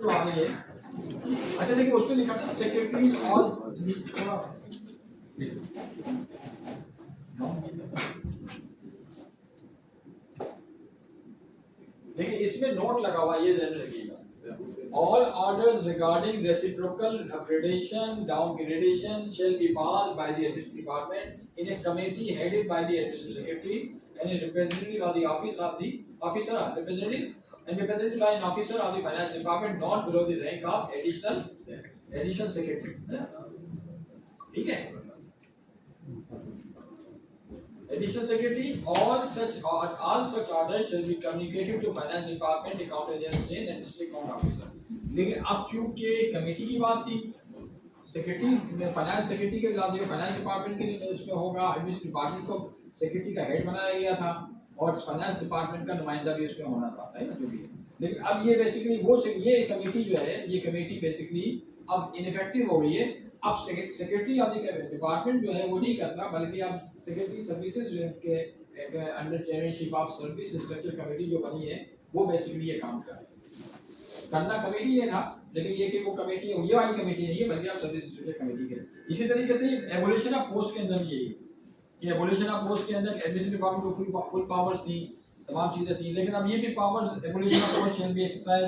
तो आ गई है। अच्छा देखिए उसमें लिखा था सेक्रेटरी और थोड़ा देखिए इसमें नोट लगा हुआ ये ध्यान रखिएगा। All orders regarding reciprocal accreditation, downgradation shall be passed by the Administrative Department in a committee headed by the Administrative Secretary and a representative of the office of the officer, represented by an officer of the Finance Department not below the rank of additional secretary. ठीक है? Additional secretary, all such orders shall be communicated to Finance Department, Accountant Agency and District Account Officer. लेकिन अब क्योंकि committee की बात थी, secretary finance secretary के खिलाफ फाइनेंस डिपार्टमेंट के लिए उसमें होगा, एडमिनिस्ट्रेटिव डिपार्टमेंट को सेक्रेटरी का हेड बनाया गया था और फाइनेंस डिपार्टमेंट का नुमाइंदा भी उसमें होना था, है ना जो भी। लेकिन अब ये बेसिकली वो ये कमेटी जो है ये कमेटी बेसिकली अब इनफेक्टिव हो गई है। अब सेक्रेटरी ऑफ द डिपार्टमेंट जो है वो नहीं करता, बल्कि अब सेक्रेटरी सर्विसेज जो के under chairmanship of service structure committee जो बनी है वो बेसिकली ये काम कर रही है। करना कमेटी ने था, लेकिन ये कि वो कमेटी ये वाली कमेटी नहीं है बल्कि आप सर्विस स्ट्रक्चर कमेटी के। इसी तरीके से एबोलिशन ऑफ पोस्ट के अंदर यही है कि एबोलिशन ऑफ पोस्ट के अंदर एडमिनिस्ट्रेटिव डिपार्टमेंट को फुल पावर्स थी, तमाम चीजें थी, लेकिन अब ये भी powers abolition of post shall be exercise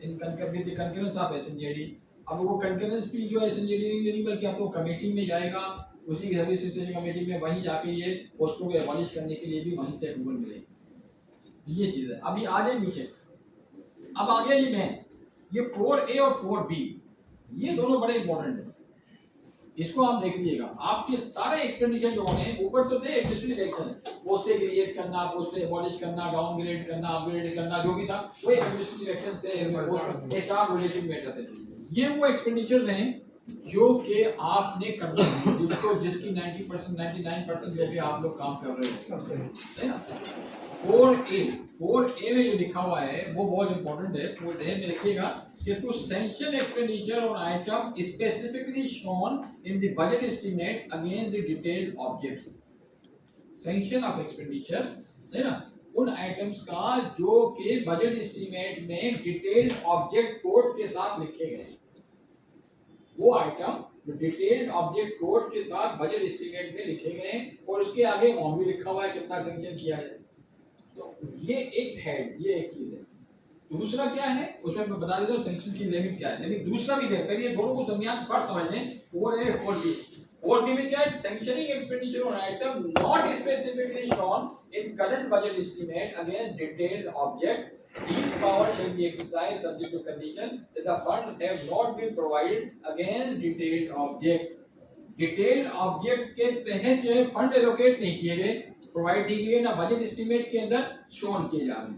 in concurrence of SNJD. अब वो कंकरेंस भी जो एसएनजेडी नहीं बल्कि अब तो कमेटी में जाएगा, उसी सर्विस स्ट्रक्चर कमेटी में वहीं जाके ये पोस्टों को एबॉलिश करने के लिए भी वहीं से अप्रूवल मिलेगी। ये चीज है। अभी आ जाए नीचे, अब आ गया ये मैं ये 4A और 4B ये दोनों बड़े इंपॉर्टेंट है, इसको आप देख लीजिएगा। आपके सारे एक्सपेंडिचर जो हैं ऊपर तो थे एडमिनिस्ट्रेटिव एक्शन, पोस्टें क्रिएट करना, पोस्टें एबॉलिश करना, डाउनग्रेड करना, अपग्रेड करना, जो भी था वो एडमिनिस्ट्रेटिव एक्शन थे, एचआर रिलेटेड मैटर थे। ये वो एक्सपेंडिचर्स हैं जो कि आपने करना है, जिसको जिसकी 90% 99% जो कि आप लोग काम कर रहे हो, है ना। 4A में जो लिखा हुआ है वो बहुत इंपॉर्टेंट है, वो ध्यान में रखिएगा कि to sanction expenditure on item specifically shown in the budget estimate against the detailed objects. Sanction of expenditure है ना उन आइटम्स का जो कि बजट एस्टीमेट में डिटेल्ड ऑब्जेक्ट कोड के साथ लिखे गए, वो आइटम जो डिटेल्ड ऑब्जेक्ट कोड के साथ बजट एस्टीमेट में लिखे गए और उसके आगे अमाउंट भी लिखा हुआ है कितना सैंक्शन किया है। तो ये एक है, ये एक चीज है। दूसरा क्या है उसमें मैं बता देता हूँ सैंक्शन की लिमिट क्या है, लेकिन दूसरा भी है, ये दोनों को दरमियान फर्क समझ लें। 4A 4B 4B में क्या है, sanctioning expenditure on item not specifically shown in current budget estimate against detailed object, these powers shall be exercised subject to condition that the fund have not been provided against detailed object। Detailed object के तहत जो है fund allocate नहीं किए गए, provide नहीं किए ना बजट एस्टीमेट के अंदर शोन किए जा रहे।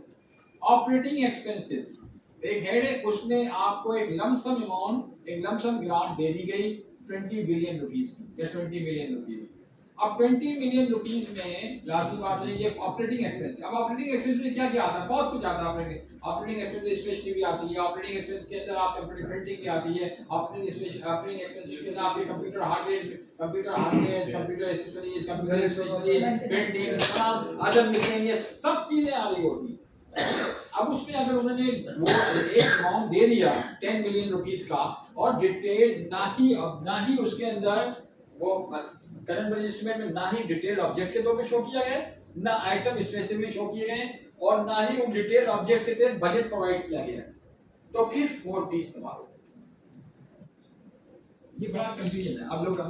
ऑपरेटिंग एक्सपेंसेस एक हेड है, उसमें आपको एक लमसम अमाउंट, एक लमसम ग्रांट दे दी गई 20 बिलियन रुपीस या 20 मिलियन रुपीस। अब 20 मिलियन रुपीस में लास्ट बात है ये ऑपरेटिंग एक्सपेंस। अब ऑपरेटिंग एक्सपेंस में क्या क्या आता है, बहुत कुछ आता है। ऑपरेटिंग एक्सपेंस स्टेशनरी भी आती है, ऑपरेटिंग एक्सपेंस के अंदर आप प्रिंटिंग भी आती है, ऑपरेटिंग एक्सपेंस के अंदर आपके computer hardware, computer accessories, computer stationery, printing, other miscellaneous सब चीजें आ रही होती है। अब उसमें अगर उन्होंने वो एक अमाउंट दे दिया 10 मिलियन रुपीस का और डिटेल ना ही उसके अंदर वो करंट बजट एस्टीमेट में ना ही डिटेल ऑब्जेक्ट के तौर पे शो किया गया, ना आइटम स्पेसिफिकली शो किए गए और ना ही उन डिटेल ऑब्जेक्ट के तहत बजट प्रोवाइड किया गया, तो फिर 4B इस्तेमाल होगा। ये बड़ा कंफ्यूजन है, आप लोग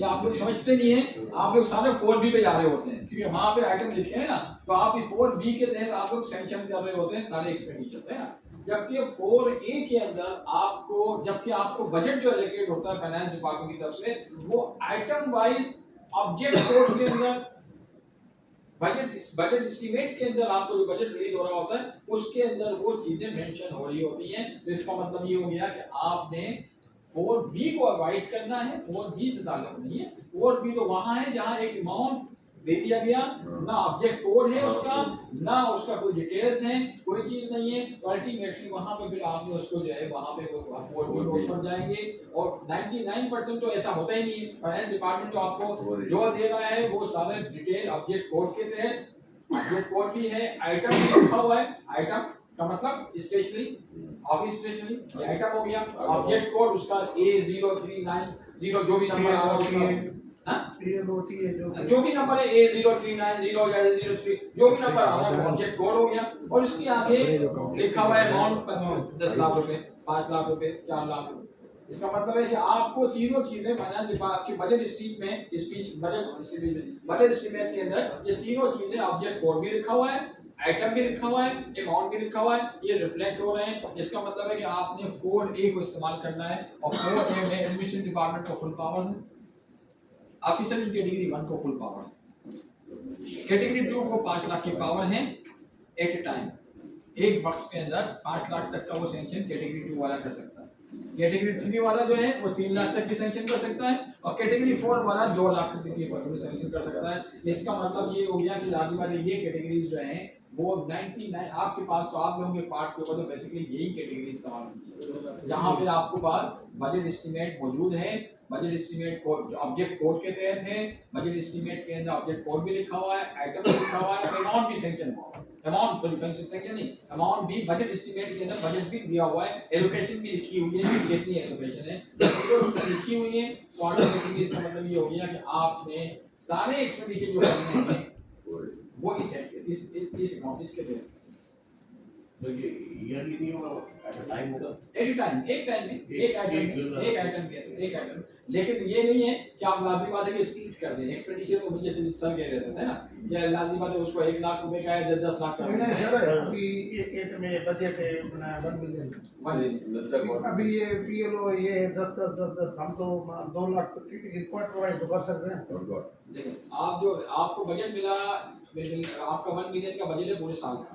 आप लोग समझते नहीं है, आप लोग सारे 4B पे जा रहे होते हैं क्योंकि वहां पे आइटम लिखे हैं ना, तो आप 4B के तहत आप लोग सैंक्शन कर रहे होते हैं सारे एक्सपेंडिचर, है ना। जबकि 4A के अंदर आपको बजट जो एलोकेट होता है फाइनेंस डिपार्टमेंट की तरफ से, वो आइटम वाइज ऑब्जेक्ट कोड के अंदर बजट एस्टीमेट के अंदर आपको जो बजट रिलीज हो रहा होता है उसके अंदर वो चीजें मेंशन हो रही होती हैं। तो इसका मतलब ये हो गया कि आपने 4B को अवॉइड करना है, 4B से ताल्लुक नहीं है। 4B तो वहां है जहां एक अमाउंट दे दिया गया, ना ऑब्जेक्ट कोड है उसका, ना उसका कोई डिटेल्स हैं, कोई चीज नहीं है, तो अल्टीमेटली वहां पे फिर आपने उसको जो है वहां पे 4B नोट कर जाएंगे। और 99% तो ऐसा होता ही नहीं, फाइनेंस डिपार्टमेंट तो आपको जो दे रहा है वो सारे डिटेल ऑब्जेक्ट कोड के तहत, ऑब्जेक्ट कोड भी है, आइटम भी लिखा हुआ है, आइटम का मतलब स्टेशनरी, ऑफिस स्टेशनरी, ये आइटम हो गया। ऑब्जेक्ट कोड उसका A0390 जो भी नंबर आ रहा है उसका, जो भी नंबर है A0390 या A03 जो भी नंबर आ रहा है वो ऑब्जेक्ट कोड हो गया। और उसके आगे लिखा हुआ है अमाउंट 10 लाख रुपए, 5 लाख रुपए, 4 लाख रुपए। इसका मतलब है कि आपको तीनों चीजें माना जो आपकी बजट स्टीम में बजट एस्टीमेट के अंदर ये तीनों चीजें, ऑब्जेक्ट कोड भी लिखा हुआ है, आइटम भी लिखा हुआ है, अमाउंट भी लिखा हुआ है, ये रिफ्लेक्ट हो रहे हैं। इसका मतलब है कि आपने 4A को इस्तेमाल करना है और 4A में एडमिशन डिपार्टमेंट को फुल पावर है, ऑफिसर की कैटेगरी 1 को फुल पावर है, कैटेगरी 2 को 5 लाख की पावर है एट ए टाइम, एक वक्त के अंदर 5 लाख तक का वो सैंक्शन कैटेगरी 2 वाला कर सकता है। कैटेगरी 3 वाला जो है वो 3 लाख तक की सैंक्शन कर सकता है और कैटेगरी 4 वाला 2 लाख तक की सैंक्शन कर सकता है। इसका मतलब ये हो गया कि लाजिम बात है ये कैटेगरीज जो हैं वो 99 आपके पास तो आप लोगों के पार्ट के ऊपर तो बेसिकली यही कैटेगरी इस्तेमाल होती है जहाँ पे आपको पास बजट एस्टीमेट मौजूद है, budget estimate code object code के तहत है, बजट एस्टीमेट के अंदर ऑब्जेक्ट कोड भी लिखा हुआ है, आइटम भी लिखा हुआ है, अमाउंट भी सैंक्शन हुआ है, अमाउंट फुल सैंक्शन नहीं, अमाउंट भी बजट एस्टीमेट के अंदर बजट भी दिया हुआ है, एलोकेशन भी लिखी हुई है, कितनी एलोकेशन है तो लिखी हुई है। तो ऑटोमेटिकली इसका मतलब ये हो गया कि आपने सारे एक्सपेंडिचर जो करने हैं वो इस अकाउंट इसके लिए तो ये ईयरली नहीं होगा, एट अ टाइम होगा, एक टाइम में एक आइटम। लेकिन ये नहीं है कि आप लाजमी बात है कि स्प्लिट कर दें एक्सपेंडिचर को, मुझे जैसे सर कह रहे थे है ना, या लाजमी बात है उसको 1 लाख रुपए का है 10 लाख का नहीं सर, अभी एक में बजट है अपना 1 मिलियन, अभी ये पीएलओ ये 10 हम तो 2 लाख क्वार्टर वाइज तो कर सकते हैं। देखिए आप जो आपको बजट मिला, आपका 1 मिलियन का बजट है पूरे साल का,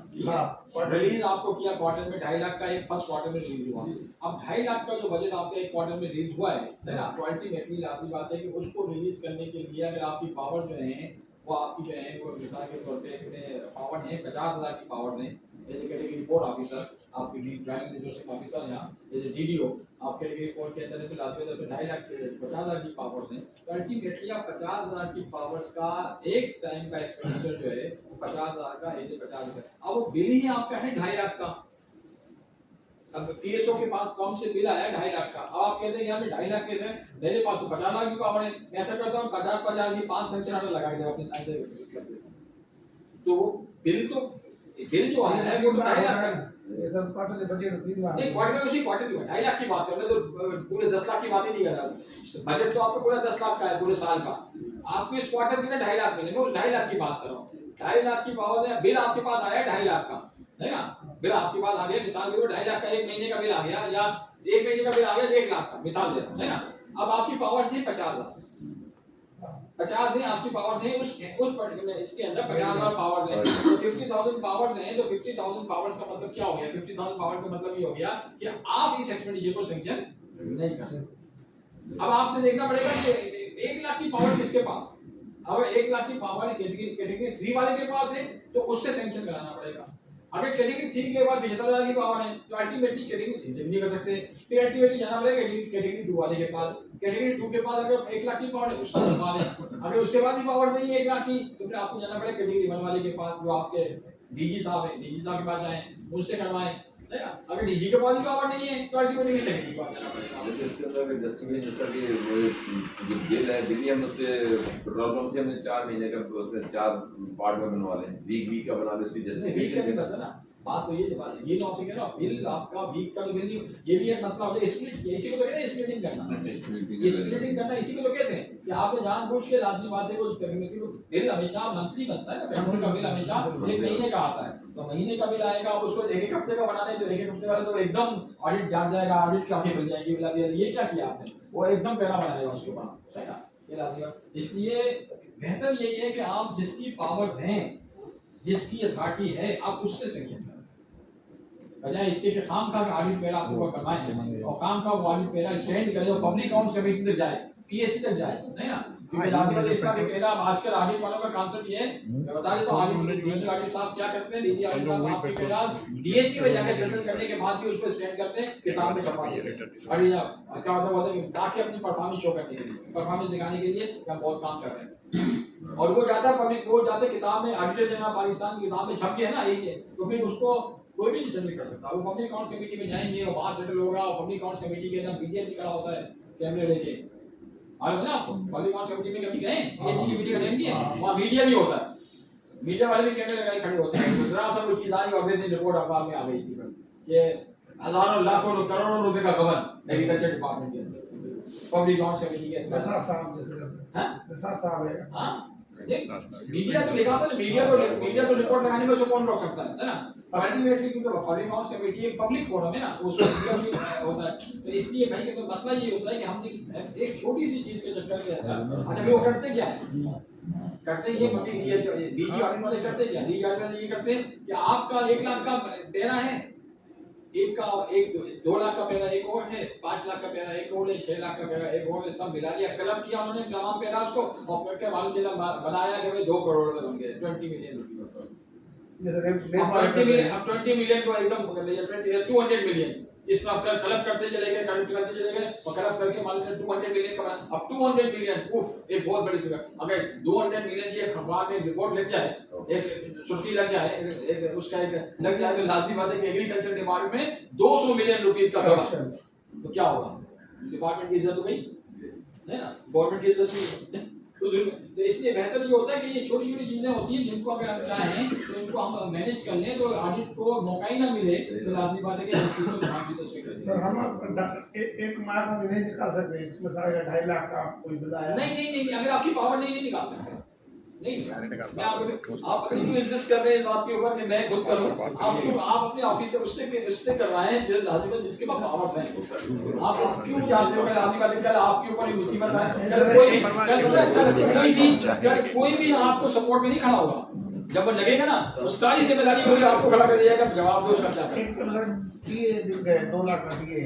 रिलीज आपको किया क्वार्टर में 2.5 लाख का, एक फर्स्ट क्वार्टर में रिलीज हुआ। अब 2.5 लाख का जो बजट आपका एक क्वार्टर में रिलीज हुआ है ना, तो अल्टीमेटली लाजमी बात है कि उसको रिलीज करने के लिए अगर आपकी पावर जो है वो आपकी जो है वो मिसाल के तौर पे पावर है 50,000 की पावर है एज कैटेगरी 4 ऑफिसर, आपकी ड्राइंग रिसोर्सिंग ऑफिसर यहाँ एज डीडीओ आप कैटेगरी 4 के अंदर है तो लाजमी तौर पे 2.5 लाख 50,000 की पावर्स हैं। तो अल्टीमेटली आप 50,000 की पावर्स का एक टाइम का एक्सपेंडिचर जो है 50,000 का एज 50,000, अब वो बिल ही आपका है 2.5 लाख का। अब पीएसओ के पास कौन से बिल आया 2.5 लाख का, अब आप कहते हैं यहाँ पे 2.5 लाख के थे, मेरे पास तो 50 लाख की पावर है, मैं ऐसा करता हूँ 50 की 5 संख्या लगा के अपने साइड से, तो बिल जो आया है वो 2.5 लाख का ये सब क्वार्टर बजट 3 लाख नहीं, क्वार्टर में उसी क्वार्टर की 2.5 लाख की बात कर रहे हैं, तो पूरे 10 लाख की बात ही नहीं कर रहा। बजट तो आपको पूरा 10 लाख का है पूरे साल का, आपको इस क्वार्टर के ना 2.5 लाख मिले, मैं 2.5 लाख की बात कर रहा हूँ। 2.5 लाख की पावर है, बिल आपके पास आया 2.5 लाख का है ना, बिल आपके पास आ गया, मिसाल के 2.5 लाख का एक महीने का बिल आ गया, या एक महीने का बिल आ गया 1 लाख का, मिसाल दे रहा हूं है ना। अब आपकी पावर थी 50 लाख, 50 है आपकी पावर है उस पर्टिकुलर इसके अंदर 50,000 पावर है, तो 50,000 पावर्स हैं, तो 50,000 पावर्स का मतलब क्या हो गया, 50,000 पावर का मतलब ये हो गया कि आप इस एक्सपेंडिचर को सैंक्शन नहीं कर सकते। अब आपने देखना पड़ेगा कि 1 लाख की पावर किसके पास, अब 1 लाख की पावर कैटेगरी 3 वाले के पास है तो उससे सैंक्शन कराना पड़ेगा। अगर कैटेगरी 3 के बाद 75,000 की पावर है तो अल्टीमेटली कैटेगरी 3 से भी नहीं कर सकते, फिर अल्टीमेटली जाना पड़ेगा कैटेगरी 2 वाले के पास, कैटेगरी 2 के पास अगर 1 लाख की पावर है उससे बनवा लें, अगर उसके बाद भी पावर नहीं है 1 लाख की तो फिर आपको जाना पड़ेगा कैटेगरी 1 वाले के पास, जो आपके डीजी साहब है, डीजी साहब के पास जाएं, उनसे करवाएं है ना। अगर डीजी के पास भी पावर नहीं है तो अल्टीमेटली सेक्रेटरी के पास जाना पड़ेगा। इसके अंदर जस्टिफिकेशन जैसा कि वो जो बिल है, बिल हम उससे पेट्रोल पंप से हमने 4 महीने का उसमें 4 पार्ट में बनवा लें, वीक का बना ले, उसकी जस्टिफिकेशन करता ना, बात तो ये बात है, ये तो आपसे कह रहा हूं बिल आपका वीक का बिल नहीं, ये भी एक मसला हो जाए स्प्लिट, इसी को तो कहते हैं स्प्लिटिंग करना, स्प्लिटिंग करना इसी को तो कहते हैं कि आपने जानबूझ के लाजमी बात है वो कम्युनिटी को बिल हमेशा मंथली बनता है ना, पेट्रोल का बिल हमेशा 1 महीने का आता है, तो महीने का बिल आएगा, अब उसको 1-1 हफ्ते का बनाने तो 1-1 हफ्ते वाला तो एकदम ऑडिट जान जाएगा, ऑडिट की आंखें खुल जाएंगी, बोला ये क्या किया आपने, वो एकदम पैरा बनाएगा उसके ऊपर है ना, ये लाजमी। इसलिए बेहतर यही है कि आप जिसकी पावर हैं, जिसकी अथॉरिटी है, आप उससे सैंक्शन करें, बजाय इसके कि खाम का ऑडिट पहला आपको करवाएं और काम का वो ऑडिट पहला स्टैंड करे और पब्लिक अकाउंट्स कमेटी तक जाए, पीएससी तक जाए, नहीं ना, क्योंकि लाजमी इसका कि पहला आजकल ऑडिट वालों का कांसेप्ट ये है, मैं बता देता हूं, ऑडिट डीजी ऑडिट साहब क्या करते हैं, डीजी ऑडिट साहब आपके पहला डीएससी में जाके सेटल करने के बाद भी उस पर स्टैंड करते हैं, किताब में छपा देते हैं, और ये क्या होता है कि ताकि अपनी परफॉर्मेंस शो करने के लिए, परफॉर्मेंस दिखाने के लिए कि हम बहुत काम कर रहे हैं, और वो जाता है पब्लिक, वो जाते किताब में ऑडिटर जनरल पाकिस्तान की किताब में छप के है ना, एक तो फिर उसको कोई भी डिसीजन नहीं कर सकता। वो पब्लिक अकाउंट कमेटी में जाएंगे और वहां सेटल होगा और पब्लिक अकाउंट कमेटी के अंदर बीजेपी खड़ा होता है कैमरे लेके। मालूम है ना आपको? पब्लिक अकाउंट कमेटी में कभी गए? एसी की मीटिंग अटेंड किए? वहां मीडिया भी होता है, मीडिया वाले भी कैमरे लगाए खड़े होते हैं। गुजरात से कोई चीज आई और दिन रिपोर्ट अखबार में आ गई थी कि हजारों लाखों करोड़ों रुपए का गबन एग्रीकल्चर डिपार्टमेंट के अंदर पब्लिक अकाउंट कमेटी के निसार साहब जैसे करते हैं, निसार साहब है। हाँ, मीडिया तो लिखा था ना, मीडिया को रिपोर्ट लगाने में उसको कौन रोक सकता है ना? अल्टीमेटली क्योंकि पब्लिक अकाउंट्स कमेटी एक पब्लिक फोरम है ना, उसको मीडिया भी होता है। तो इसलिए भाई का मसला ये होता है कि हम एक छोटी सी चीज के चक्कर के अंदर अच्छा वो करते क्या है, करते ये पब्लिक ये बीजी ऑडिट वाले करते क्या, बीजी ऑडिट वाले ये करते हैं कि आपका 1 लाख का पैरा है, एक का एक 2 लाख का पैरा एक और है, 5 लाख का पैरा एक और है, 6 लाख का पैरा एक और है, सब मिला दिया, क्लब किया उन्होंने तमाम पैरास को और करके मालूम चला बनाया कि भाई 2 करोड़ रुपए बन गए, 20 मिलियन रुपए। अब 20 मिलियन को एकदम 200 मिलियन इस तरह क्लब करते चले गए, और क्लब करके मालूम चला 200 मिलियन का। अब 200 मिलियन उफ एक बहुत बड़ी फिगर। अगर 200 मिलियन की अखबार में रिपोर्ट लग जाए, एक सुर्खी लग जाए, एक उसका एक लग जाए, तो लाजमी बात है कि एग्रीकल्चर डिपार्टमेंट में 200 मिलियन रुपीस का गबन, तो क्या होगा? डिपार्टमेंट की इज्जत हो गई है ना, गवर्नमेंट की इज्जत हुई। तो इसलिए बेहतर ये होता है कि ये छोटी छोटी चीजें होती हैं जिनको अगर हम चाहें तो इनको हम मैनेज कर लें तो ऑडिट को मौका ही ना मिले, तो लाजमी बात है कि हम चीजों को ध्यान भी तो स्वीकार सर हम एक माह का भी नहीं निकाल सकते, इसमें सारा 2.5 लाख का कोई बिल आया नहीं, अगर आपकी पावर नहीं निकाल सकते नहीं। मैं आप इसको इंसिस्ट कर रहे हैं इस बात के ऊपर कि मैं खुद करूं, आप अपने ऑफिस से उससे करवाएं जिसके पास पावर है। आप क्यों चाहते हो कि आदमी का कल आपके ऊपर मुसीबत आए, कोई भी आपको सपोर्ट में नहीं खड़ा होगा। जब वो लगेगा ना तो सारी जिम्मेदारी होगी आपको खड़ा कर दिया, जवाब दो उसका क्या करें। 2 लाख का दिए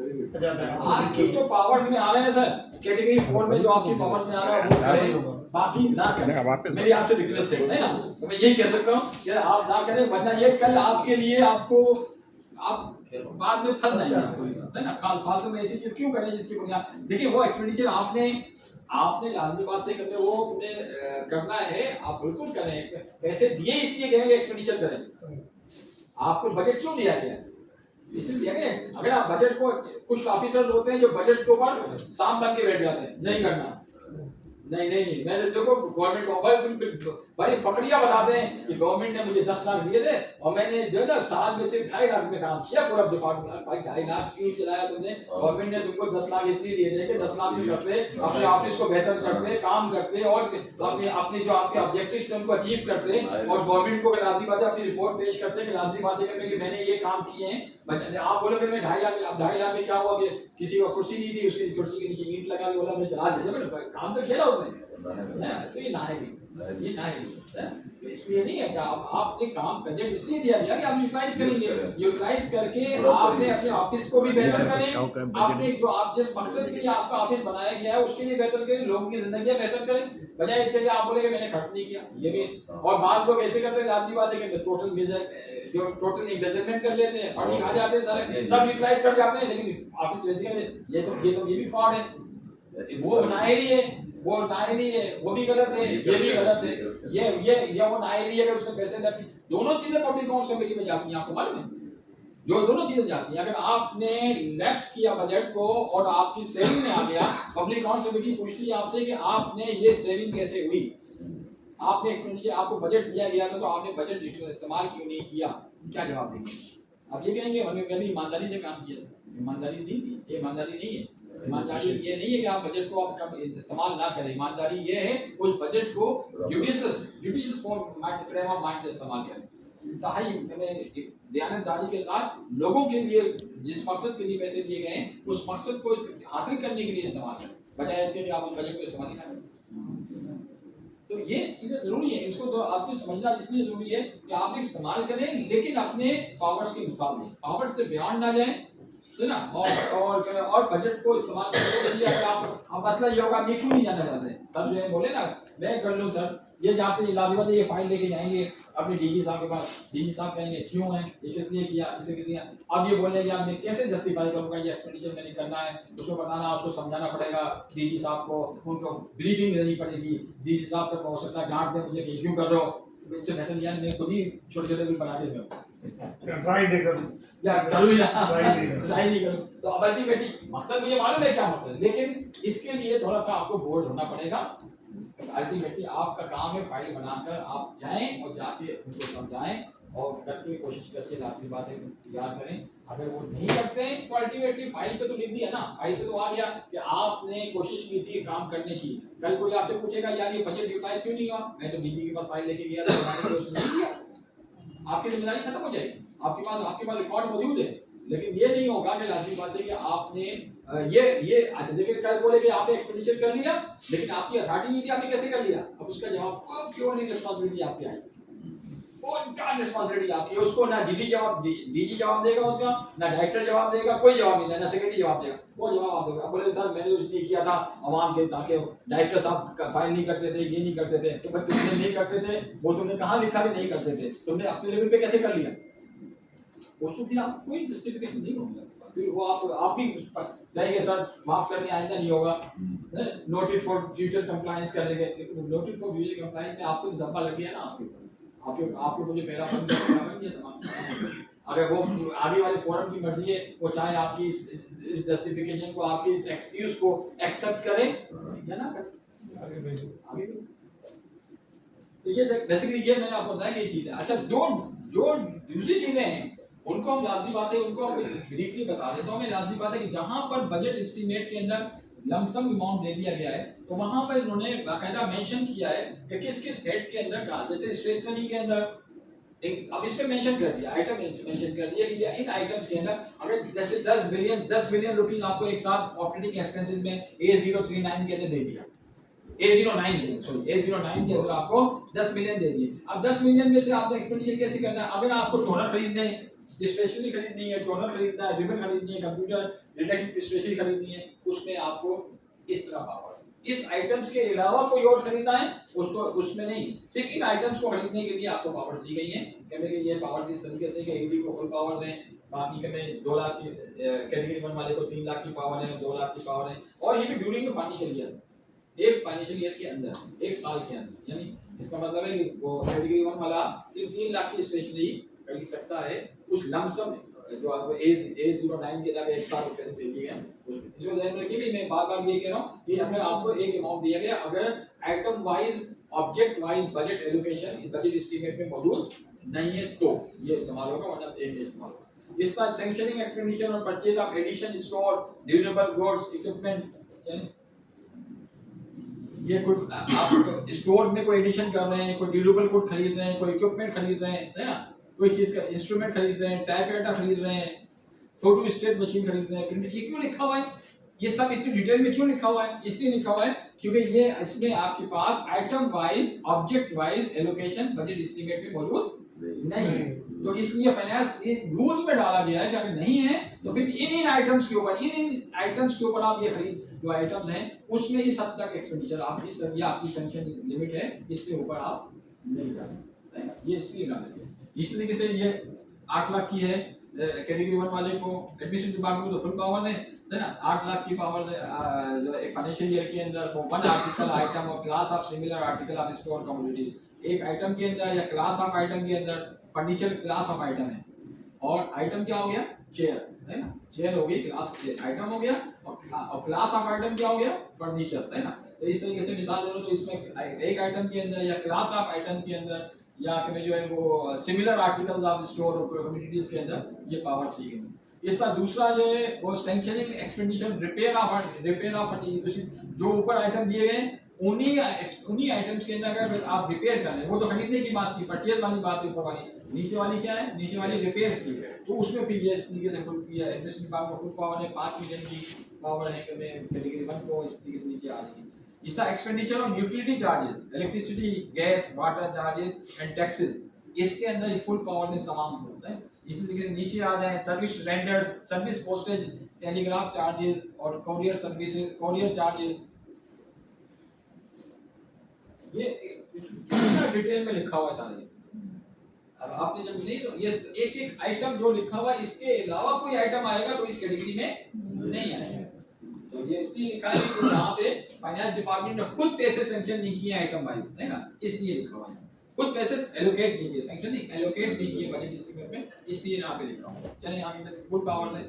आपकी जो पावर्स में आ रहे हैं सर, कैटेगरी 4 में जो आपकी पावर्स में आ रहा है वो करें, बाकी ना करें। मेरी आपसे रिक्वेस्ट है ना, तो मैं यही कह सकता हूँ कि आप ना करें, वरना ये कल आपके लिए आपको आप बाद में फंस जाएंगे है ना। फालतू में ऐसी चीज क्यों करें जिसकी बुनियाद देखिए वो एक्सपेंडिचर आपने लाजमी बात है करते वो करना है, आप बिल्कुल करें। पैसे दिए इसलिए कहेंगे एक्सपेंडिचर करें। आपको बजट क्यों दिया गया? इसलिए दिया गया। अगर आप बजट को, कुछ ऑफिसर्स होते हैं जो बजट के ऊपर सांप बन के बैठ जाते हैं, नहीं करना नहीं मैंने देखो गवर्नमेंट को बड़ी फकड़ियां बताते हैं कि गवर्नमेंट ने मुझे 10 लाख दिए थे और मैंने जो ना साल में से 2.5 लाख में काम किया पूरा डिपार्टमेंट। भाई 2.5 लाख क्यों चलाया तुमने? गवर्नमेंट ने तुमको 10 लाख इसलिए दिए थे कि 10 लाख में करते, अपने ऑफिस को बेहतर करते, काम करते और अपने जो आपके ऑब्जेक्टिव्स थे उनको अचीव करते और गवर्नमेंट को लाजमी बात है अपनी रिपोर्ट पेश करते कि लाजमी बात है कि मैंने ये काम किए हैं। आप बोलोगे मैं 2.5 लाख, अब 2.5 लाख में क्या हुआ कि किसी को कुर्सी नहीं थी, उसकी कुर्सी के नीचे ईंट लगा के बोला मैं चला दिया, काम तो किया उसने। तो ये इसलिए नहीं है कि आपने काम बजट इसलिए दिया गया कि आप यूटिलाइज करेंगे, यूटिलाइज करके आपने अपने ऑफिस को भी बेहतर करें, आपने जो आप जिस मकसद के लिए आपका ऑफिस बनाया गया है उसके लिए बेहतर करें, लोगों की जिंदगी बेहतर करें, बजाय इसके लिए आप बोलेंगे मैंने खर्च नहीं किया। ये भी और बाद लोग ऐसे करते हैं, आदमी बात है कि टोटल मेजरमेंट कर लेते हैं, फंडिंग आ जाते हैं, सारे सब यूटिलाइज कर जाते हैं, लेकिन ऑफिस वैसे ये भी फ्रॉड है। वो बनाए नहीं है, वो बनाए नहीं है, वो भी गलत है, ये भी गलत है। ये वो बनाए नहीं है कि उसने पैसे रखी, दोनों चीजें पब्लिक अकाउंट्स कमेटी में जाती हैं, आपको मालूम है जो दोनों चीजें जाती हैं। अगर आपने लैप्स किया बजट को और आपकी सेविंग में आ गया, पब्लिक अकाउंट्स कमेटी पूछती है आपसे कि आपने ये सेविंग कैसे हुई, आपने एक्सपेंडिचर, आपको बजट दिया गया था तो आपने बजट इस्तेमाल क्यों नहीं किया, क्या जवाब देंगे? आप ये कहेंगे मैंने ईमानदारी से काम किया। ईमानदारी नहीं थी, ये ईमानदारी नहीं है। ईमानदारी ये नहीं है कि आप बजट को आप इस्तेमाल ना करें, ईमानदारी ये है उस बजट को जुडिशियस फ्रेम ऑफ माइंड से इस्तेमाल करें, दयानतदारी के साथ लोगों के लिए जिस मकसद के लिए पैसे दिए गए हैं उस मकसद को हासिल करने के लिए इस्तेमाल करें, बजाय इसके कि आप उस बजट को इस्तेमाल ही ना करें। तो ये चीजें जरूरी है, इसको तो आपको समझना इसलिए जरूरी है कि आप इस्तेमाल करें लेकिन अपने पावर्स के मुताबिक, पावर्स से बयान ना जाए, है ना। और बजट को इस्तेमाल करने के लिए आप मसला ये होगा, ये क्यों नहीं जाना चाहते सर, जो है बोले ना मैं कर लूँ सर, ये जाते हैं लाजमी बात है ये फाइल लेके जाएंगे अपने डीजी साहब के पास, डीजी साहब कहेंगे क्यों है, ये किस लिए किया, किसे किया। अब ये बोलेंगे आप मैं कैसे जस्टिफाई करूँगा ये एक्सपेंडिचर मैंने करना है, उसको बताना, उसको समझाना पड़ेगा डीजी साहब को, उनको ब्रीफिंग देनी पड़ेगी, डीजी साहब को हो सकता है डांट दे मुझे कि क्यों कर रहे हो, इससे बेहतर यार मैं खुद ही छोटे छोटे बिल बना के दूँ। ट्राई नहीं करूँ या करूँ या ट्राई नहीं करूँ। ट्राई नहीं करूँ, तो अब अल्टीमेटली मकसद मुझे मालूम है क्या मकसद, लेकिन इसके लिए थोड़ा सा आपको बोल्ड होना पड़ेगा। अल्टीमेटली आपका काम है फाइल बनाकर आप जाएं और जाके उनको समझाएं और करके कोशिश करके लाजमी बात है तैयार करें। अगर वो नहीं करते हैं तो अल्टीमेटली फाइल पे तो लिख दिया ना, फाइल पे तो आ गया कि आपने कोशिश की थी काम करने की। कल कोई आपसे पूछेगा यार ये बजट यूटिलाइज क्यों नहीं हुआ, मैं तो डीजी के पास फाइल लेके गया था, बनाने की कोशिश नहीं किया, आपकी जिम्मेदारी खत्म हो जाएगी। आपके पास रिकॉर्ड मौजूद है, लेकिन ये नहीं होगा कि लाजमी बात है कि आपने ये अच्छा देखिए कल बोले कि आपने एक्सपेंडिचर कर लिया लेकिन आपकी अथॉरिटी नहीं थी, आपने कैसे कर लिया। अब उसका जवाब क्यों नहीं, रिस्पांसिबिलिटी आपकी आई, उनका रिस्पांसिबिलिटी आपकी, उसको ना डीजी जवाब देगा उसका, ना डायरेक्टर जवाब देगा, कोई जवाब नहीं देगा, ना सेक्रेटरी जवाब देगा, वो जवाब आप देगा। बोले सर मैंने तो इसलिए किया था अवाम के ताकि डायरेक्टर साहब फाइल नहीं करते थे, ये नहीं करते थे, तो भाई तुमने नहीं करते थे वो तुमने कहाँ लिखा कि नहीं करते थे, तुमने अपने लेवल पे कैसे कर लिया, उसको फिर आप कोई जस्टिफिकेशन नहीं होगा, फिर वो आप भी सही है सर माफ करने आइंदा नहीं होगा, नोटेड फॉर फ्यूचर कंप्लायंस कर लेंगे, नोटेड फॉर फ्यूचर कंप्लायंस में आपको धब्बा लग गया ना, आपके मुझे पहला बन गया तमाम। अगर वो आगे वाले फोरम की मर्जी है वो चाहे आपकी इस जस्टिफिकेशन को, आपकी इस एक्सक्यूज को एक्सेप्ट करें या ना करें, आगे बढ़ो। तो ये बेसिकली ये मैंने आपको बताया ये चीज है। अच्छा जो दूसरी चीजें हैं उनको हम लाजमी बात है उनको हम ब्रीफली बता देता हूँ। मैं लाजमी बात है कि जहाँ पर बजट एस्टीमेट के अंदर लमसम अमाउंट दे दिया गया है तो वहां पर इन्होंने बाकायदा मेंशन किया है कि किस किस हेड के अंदर का, जैसे स्टेशनरी के अंदर एक अब इसमें मेंशन कर दिया, आइटम मेंशन कर दिया कि इन आइटम्स के अंदर अगर जैसे 10 बिलियन रुपीस आपको एक साथ ऑपरेटिंग एक्सपेंसेस में A039 के अंदर दे दिया, A09 के अंदर आपको 10 मिलियन दे दिए। अब 10 मिलियन में से आपने एक्सपेंडिचर कैसे करना है, अगर आपको टोनर खरीदने हैं, स्टेशनरी खरीदनी है, टोनर खरीदना है, रिबन खरीदनी है, कंप्यूटर रिलेटेड स्टेशनरी खरीदनी है, उसमें आपको इस तरह पावर, इस आइटम्स के अलावा कोई और खरीदना है उसको उसमें नहीं, सिर्फ इन आइटम्स को खरीदने के लिए आपको पावर दी गई है। कहने कि ये पावर इस तरीके से कि एडी को फुल पावर दें, बाकी के में 2 लाख की कैटेगरी 1 वाले को 3 लाख की पावर है, 2 लाख की पावर है, और ये भी ड्यूरिंग फाइनेंशियल ईयर, एक फाइनेंशियल ईयर के अंदर, एक साल के अंदर, यानी इसका मतलब है कि वो कैटेगरी 1 वाला सिर्फ 3 लाख की स्टेशनरी खरीद सकता है उस लमसम जो आपको A09 के लगे 1 साल रुपए से दे दिए हैं। इसको ध्यान रखिए कि मैं बार-बार ये कह रहा हूं कि अगर आपको एक अमाउंट दिया गया, अगर item wise object wise budget allocation इस बजट एस्टीमेट में मौजूद नहीं है तो ये इस्तेमाल होगा, वरना एक इस्तेमाल होगा। इसका सैंक्शनिंग एक्सपेंडिचर और purchase of addition store durable goods equipment, ये कोई आप स्टोर में कोई एडिशन कर रहे हैं, कोई ड्यूरेबल गुड खरीद रहे हैं, कोई इक्विपमेंट खरीद रहे हैं, है ना, कोई चीज का इंस्ट्रूमेंट खरीद रहे हैं, टाइपराइटर खरीद रहे हैं, फोटो स्टेट मशीन खरीद रहे हैं, ये क्यों लिखा हुआ है, ये सब इतनी डिटेल में क्यों लिखा हुआ है, इसलिए लिखा हुआ है क्योंकि ये इसमें आपके पास item wise object wise allocation budget estimate में मौजूद नहीं है, तो इसलिए फाइनेंस रूल में डाला गया है कि अगर नहीं है तो फिर इन आइटम्स के ऊपर आइटम्स के ऊपर आप ये खरीद जो आइटम्स हैं उसमें इस हद तक एक्सपेंडिचर आप इस ये आपकी सैंक्शन लिमिट है, इससे ऊपर आप नहीं कर सकते हैं, ये इसलिए डाला गया। इस तरीके से ये 8 लाख की है कैटेगरी 1 वाले को, एडमिशन डिपार्टमेंट को तो फुल पावर है ना, 8 लाख की पावर जो एक फाइनेंशियल ईयर के अंदर फॉर वन आर्टिकल आइटम और class of similar article of store commodities, एक आइटम के अंदर या क्लास ऑफ आइटम के अंदर फर्नीचर क्लास ऑफ आइटम है, और आइटम क्या हो गया, चेयर है ना, चेयर हो गई, क्लास आइटम हो गया, और क्लास ऑफ आइटम क्या हो गया, फर्नीचर है ना। तो इस तरीके से मिसाल दे दो तो इसमें एक आइटम के अंदर या क्लास ऑफ आइटम के अंदर या कि जो है वो सिमिलर आर्टिकल्स ऑफ स्टोर और कमोडिटीज के अंदर ये पावर्स दी गई। इसका दूसरा जो है वो सैंक्शनिंग एक्सपेंडिचर रिपेयर ऑफ जो ऊपर आइटम दिए गए उन्हीं आइटम्स के अंदर अगर आप रिपेयर कर रहे हैं, वो तो खरीदने की बात थी, परचेज वाली बात है ऊपर वाली, नीचे वाली क्या है, नीचे वाली रिपेयर की है, तो उसमें फिर ये इस तरीके से फुल किया एडमिनिस्ट्रेटिव विभाग को फुल पावर है, 5 मिलियन की पावर है कि मैं कैटेगरी 1 को इस तरीके से नीचे आ रही है। इसका expenditure on utility charges, electricity, gas, water charges and taxes, इसके अंदर फुल पावर में तमाम होता है। इसी तरीके से नीचे आ जाए service renders, service postage, telegraph charges और कोरियर सर्विसेज, कोरियर चार्जेस, ये कितना डिटेल में लिखा हुआ है सारे। अब आपने जब नहीं ये एक आइटम जो लिखा हुआ है इसके अलावा कोई आइटम आएगा तो इस कैटेगरी में नहीं आएगा, तो ये इसलिए लिखा है कि यहाँ पे फाइनेंस डिपार्टमेंट ने खुद पैसे सैंक्शन नहीं किए आइटम वाइज, है ना, इसलिए लिखा हुआ है। कुछ पैसे एलोकेट कीजिए, सैंक्शन नहीं, एलोकेट कीजिए बजट स्कीम में, इसलिए यहाँ पे लिख रहा हूँ। चलिए आगे फुल पावर है।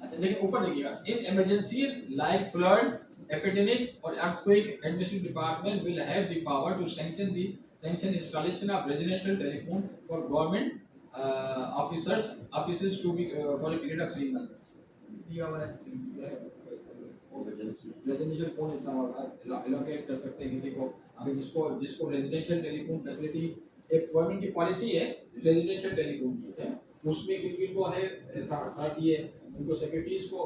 अच्छा देखिए ऊपर देखिएगा, in emergency like flood, epidemic or earthquake, administrative department will have the power to sanction installation of residential telephone for government offices to be for a period of 3 months. दिया हुआ है residential phone allocate कर सकते हैं किसी को। अगर जिसको रेजिडेंशियल टेलीफोन फैसिलिटी, एक गवर्नमेंट की पॉलिसी है रेजिडेंशियल टेलीफोन की है, उसमें किन को है अथॉरिटी है, उनको सेक्रेटरीज को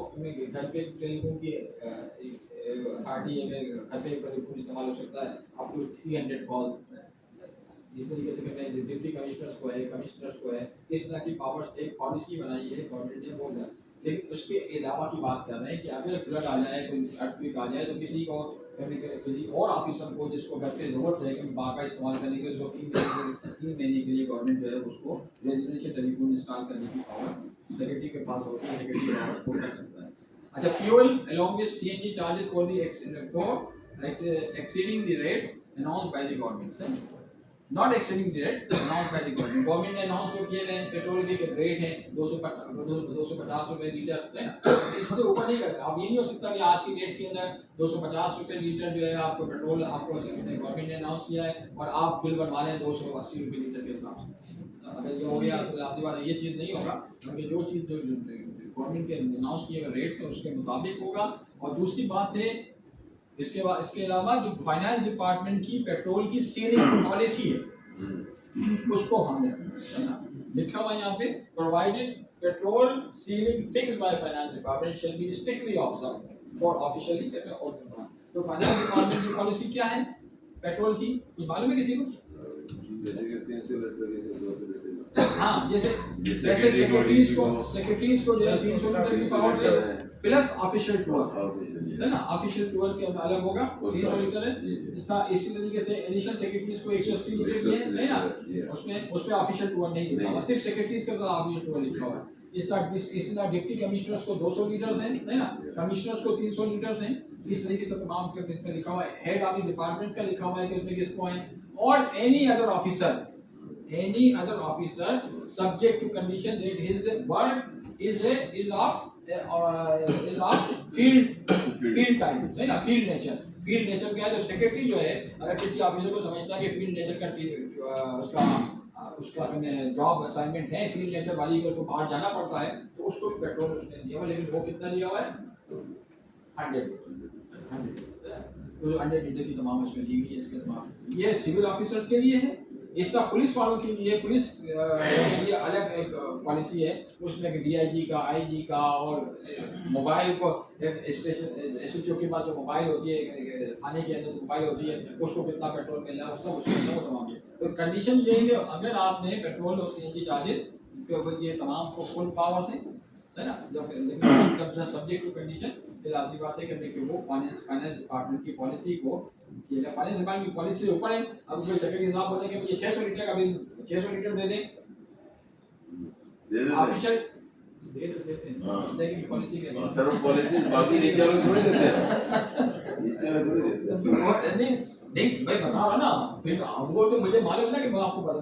घर पे टेलीफोन की अथॉरिटी है, घर पे टेलीफोन इस्तेमाल हो सकता है अप टू 300 कॉल्स। इस तरीके से मैं डिप्टी कमिश्नर्स को है, कमिश्नर्स को है, इस तरह की पावर्स एक पॉलिसी बनाई है गवर्नमेंट ने बोल रहा है। लेकिन उसके अलावा की बात कर रहे हैं कि अगर फ्लड आ जाए, कोई अर्थक्वेक आ जाए, तो किसी को किसी और ऑफिसर को जिसको घर पे जरूरत है कि बार इस्तेमाल करने के लिए, उसको 3 महीने के लिए गवर्नमेंट जो है उसको रेजिडेंशियल टेलीफोन इंस्टॉल करने की पावर सेक्रेटरी के पास होती है, सेक्रेटरी पावर को कर सकता है। अच्छा fuel along with CNG charges for the exceeding the rates announced by the government, not exceeding the rate announced by the government. Government ने अनाउंस तो किए हैं पेट्रोल के रेट है 250 रुपए लीटर है ना, इससे ऊपर नहीं करते। अब ये नहीं हो सकता कि आज की डेट के अंदर 250 रुपए लीटर जो है आपको पेट्रोल आपको गवर्नमेंट ने अनाउंस किया है और आप बिल बनवा लें 280 रुपए लीटर के हिसाब से। अगर ये हो गया तो आपकी बात ये चीज़ नहीं होगा, क्योंकि जो चीज़ जो गवर्नमेंट के अनाउंस किए हुए रेट्स है उसके मुताबिक होगा। और दूसरी बात है इसके अलावा जो फाइनेंस डिपार्टमेंट की पेट्रोल की सेलिंग पॉलिसी है उसको हमने लिखा हुआ यहाँ पे, provided petrol ceiling fixed by finance department shall be strictly observed for officially. तो फाइनेंस डिपार्टमेंट की पॉलिसी क्या है पेट्रोल की, कुछ मालूम है किसी को? हाँ जैसे सेक्रेटरीज को जो है 300 लीटर की पावर है प्लस ऑफिशियल टूर है ना, ऑफिशियल टूर के अलग होगा 300 लीटर है। इसका इसी तरीके से एडिशनल सेक्रेटरीज को 180 लीटर की है ना, उसमें ऑफिशियल टूर नहीं लिखा हुआ, सिर्फ सेक्रेटरीज का ऑफिशियल टूर लिखा हुआ है। इसका डिप्टी कमिश्नर्स को 200 लीटर है ना, कमिश्नर्स को 300 लीटर हैं। इस तरीके से तमाम के में लिखा हुआ है। हेड ऑफ द डिपार्टमेंट का लिखा हुआ है कि उसमें किसको है, और any other officer subject to condition that his work is of field time है ना, फील्ड नेचर क्या है। जो सेक्रेटरी जो है अगर किसी ऑफिसर को समझता है कि फील्ड नेचर का उसका जॉब असाइनमेंट है फील्ड नेचर वाली को बाहर जाना पड़ता है, तो उसको पेट्रोल उसने दिया हुआ, लेकिन वो कितना दिया हुआ है 100 तो 100 लीटर की तमाम उसमें दी हुई है। इसके तमाम ये सिविल ऑफिसर्स के लिए है। इसका पुलिस वालों के लिए पुलिस के लिए अलग एक पॉलिसी है, उसमें डीआईजी का, आईजी का, और मोबाइल को स्टेशन एसएचओ के पास जो मोबाइल होती है थाने के अंदर मोबाइल होती है उसको कितना पेट्रोल मिल रहा है सब उसको तमाम। तो कंडीशन ये है कि अगर आपने पेट्रोल और सीएनजी चार्जेस ये तमाम को फुल पावर से ना, जब सब्जेक्ट टू कंडीशन फिर आपकी बात है कि वो फाइनेंस डिपार्टमेंट की पॉलिसी को, फाइनेंस डिपार्टमेंट की पॉलिसी से ऊपर है। अब कोई सेक्रेटरी साहब बोले कि मुझे 600 लीटर का बिल 600 लीटर दे दें, ऑफिशियल दे तो देते हैं लेकिन पॉलिसी के सर्व पॉलिसी बाकी नीचे लोग थोड़ी देते हैं, नीचे लोग थोड़ी देते हैं। नहीं भाई बता रहा ना, फिर वो तो मुझे मालूम ना कि मैं आपको बता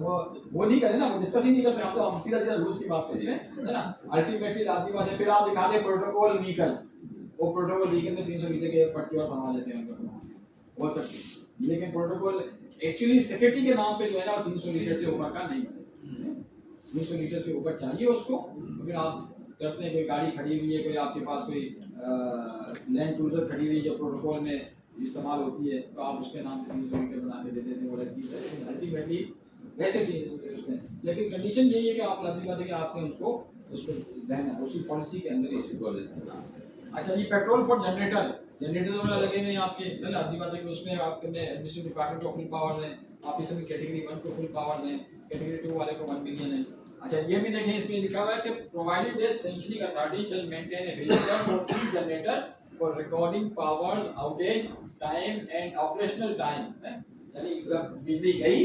वो नहीं करे ना, वो डिस्कस ही नहीं करते आपसे, हम सीधा रूल्स की बात करते हैं है ना। अल्टीमेटली लास्ट बात है, फिर आप दिखाते प्रोटोकॉल व्हीकल, वो प्रोटोकॉल व्हीकल में 300 लीटर के पट्टी और बनवा देते हैं वो सब चीज, लेकिन प्रोटोकॉल एक्चुअली सेक्रेटरी के नाम पे जो है ना 300 लीटर से ऊपर का नहीं है, 300 लीटर से ऊपर चाहिए उसको। फिर आप करते हैं कोई गाड़ी खड़ी हुई है, कोई आपके पास कोई लैंड क्रूजर खड़ी हुई है जो प्रोटोकॉल में इस्तेमाल होती है, तो आप उसके नाम पे 300 लीटर बना के दे देते हैं, वो लगती अल्टीमेटली वैसे भी उसमें। लेकिन कंडीशन यही है कि आप लाजमी बात है कि आपने उसको रहना उसी पॉलिसी के अंदर, उसी पॉलिसी। अच्छा ये पेट्रोल फॉर जनरेटर वगैरह लगे हुए हैं आपके, है ना, लाजमी बात है कि उसमें आपके एडमिनिस्ट्रेटिव डिपार्टमेंट को फुल पावर्स हैं, ऑफिसर में कैटेगरी 1 को फुल पावर्स हैं, कैटेगरी 2 वाले को 1 मिलियन है। अच्छा ये भी देखें, इसमें लिखा हुआ है कि provided that sanctioning authority shell maintain A register for each generator for recording power outage time and operational time, यानी जब बिजली गई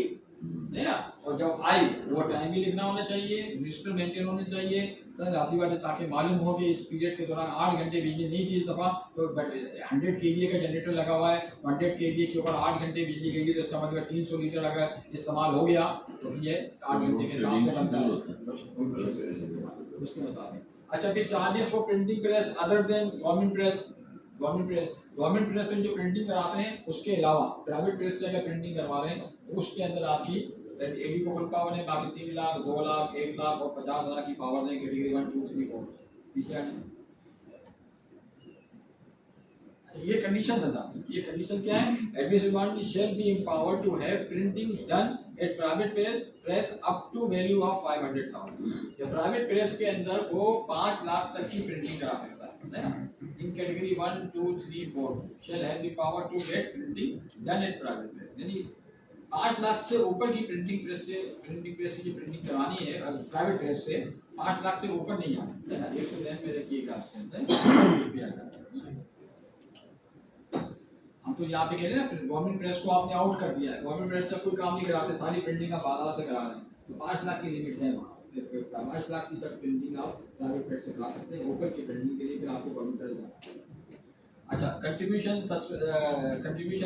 नहीं ना। और जब आई वो टाइम भी लिखना होना चाहिए, रजिस्टर मेंटेन होने चाहिए, सर आती बात है, ताकि मालूम हो कि इस पीरियड के दौरान 8 घंटे बिजली नहीं थी इस दफ़ा, तो 100 kVA का जनरेटर लगा हुआ है, 100 kVA के ऊपर 8 घंटे बिजली गई, तो इसका मतलब 300 लीटर अगर इस्तेमाल हो गया तो ये 8 घंटे के हिसाब से बनता है, उसके मुताबिक। अच्छा, फिर charges for printing press other than government press. Government press में जो प्रिंटिंग कराते हैं उसके अलावा प्राइवेट प्रेस से अगर प्रिंटिंग करवा रहे हैं उसके अंदर आपकी एडी को फुल पावर है, बाकी 3 लाख 2 लाख 1 लाख और 50,000 की पावर है, कैटेगरी 1 2 3 4 ठीक है। ये कंडीशन है साहब, ये कंडीशन क्या है, admission shall be empowered to have printing done at private press up to value of 500,000। या प्राइवेट प्रेस के अंदर वो 5 लाख तक की प्रिंटिंग करा सकता है ना। In category 1 2 3 4 shall have the power to get printing done at private press, यानी 5 लाख से ऊपर की प्रिंटिंग प्रेस की जो प्रिंटिंग करानी है प्राइवेट प्रेस से 5 लाख से ऊपर नहीं आना है ना। एक तो ध्यान में रखिएगा। हम तो यहाँ पे कह रहे हैं ना, गवर्नमेंट प्रेस को आपने आउट कर दिया है, गवर्नमेंट प्रेस से कोई काम नहीं कराते, सारी प्रिंटिंग आप बाजार से करा रहे हैं, तो 5 लाख की लिमिट है वहाँ, 5 लाख की तक प्रिंटिंग आप प्राइवेट प्रेस से करा सकते हैं, ऊपर की प्रिंटिंग के लिए फिर आपको गवर्नमेंट प्रेस। अच्छा, contribution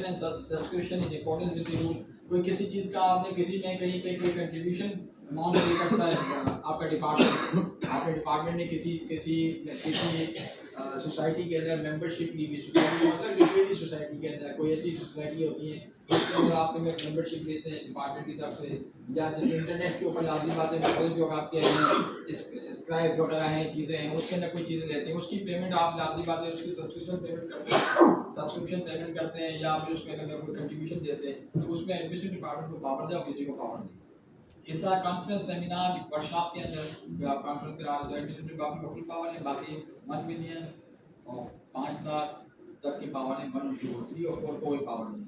and subscription in according with the rule. कोई किसी चीज़ का आपने किसी में कहीं पे कोई कंट्रीब्यूशन अमाउंट पे करता है, आपका डिपार्टमेंट ने किसी सोसाइटी के अंदर मेंबरशिप ली हुई, सोसाइटी मतलब लिटरेरी सोसाइटी के अंदर कोई ऐसी सोसाइटी होती है जिसके अंदर आप मेंबरशिप लेते हैं डिपार्टमेंट की तरफ से, या जैसे इंटरनेट के ऊपर लाजमी बातें जो आपके स्क्राइब वगैरह हैं चीज़ें हैं उसके अंदर कोई चीज़ें लेते हैं, उसकी पेमेंट आप लाजमी बातें उसकी सब्सक्रिप्शन पेमेंट करते हैं या फिर उसमें अगर कोई कंट्रीब्यूशन देते हैं, तो उसमें एडमिशन डिपार्टमेंट को पावर दे, किसी को पावर नहीं। इस तरह कॉन्फ्रेंस सेमिनार वर्कशॉप के अंदर आप कॉन्फ्रेंस करा रहे हो, एडमिशन डिपार्टमेंट को फुल पावर है, बाकी 1 मिलियन और 5 लाख तक की पावर है, 1 2 3 और 4 कोई पावर नहीं है।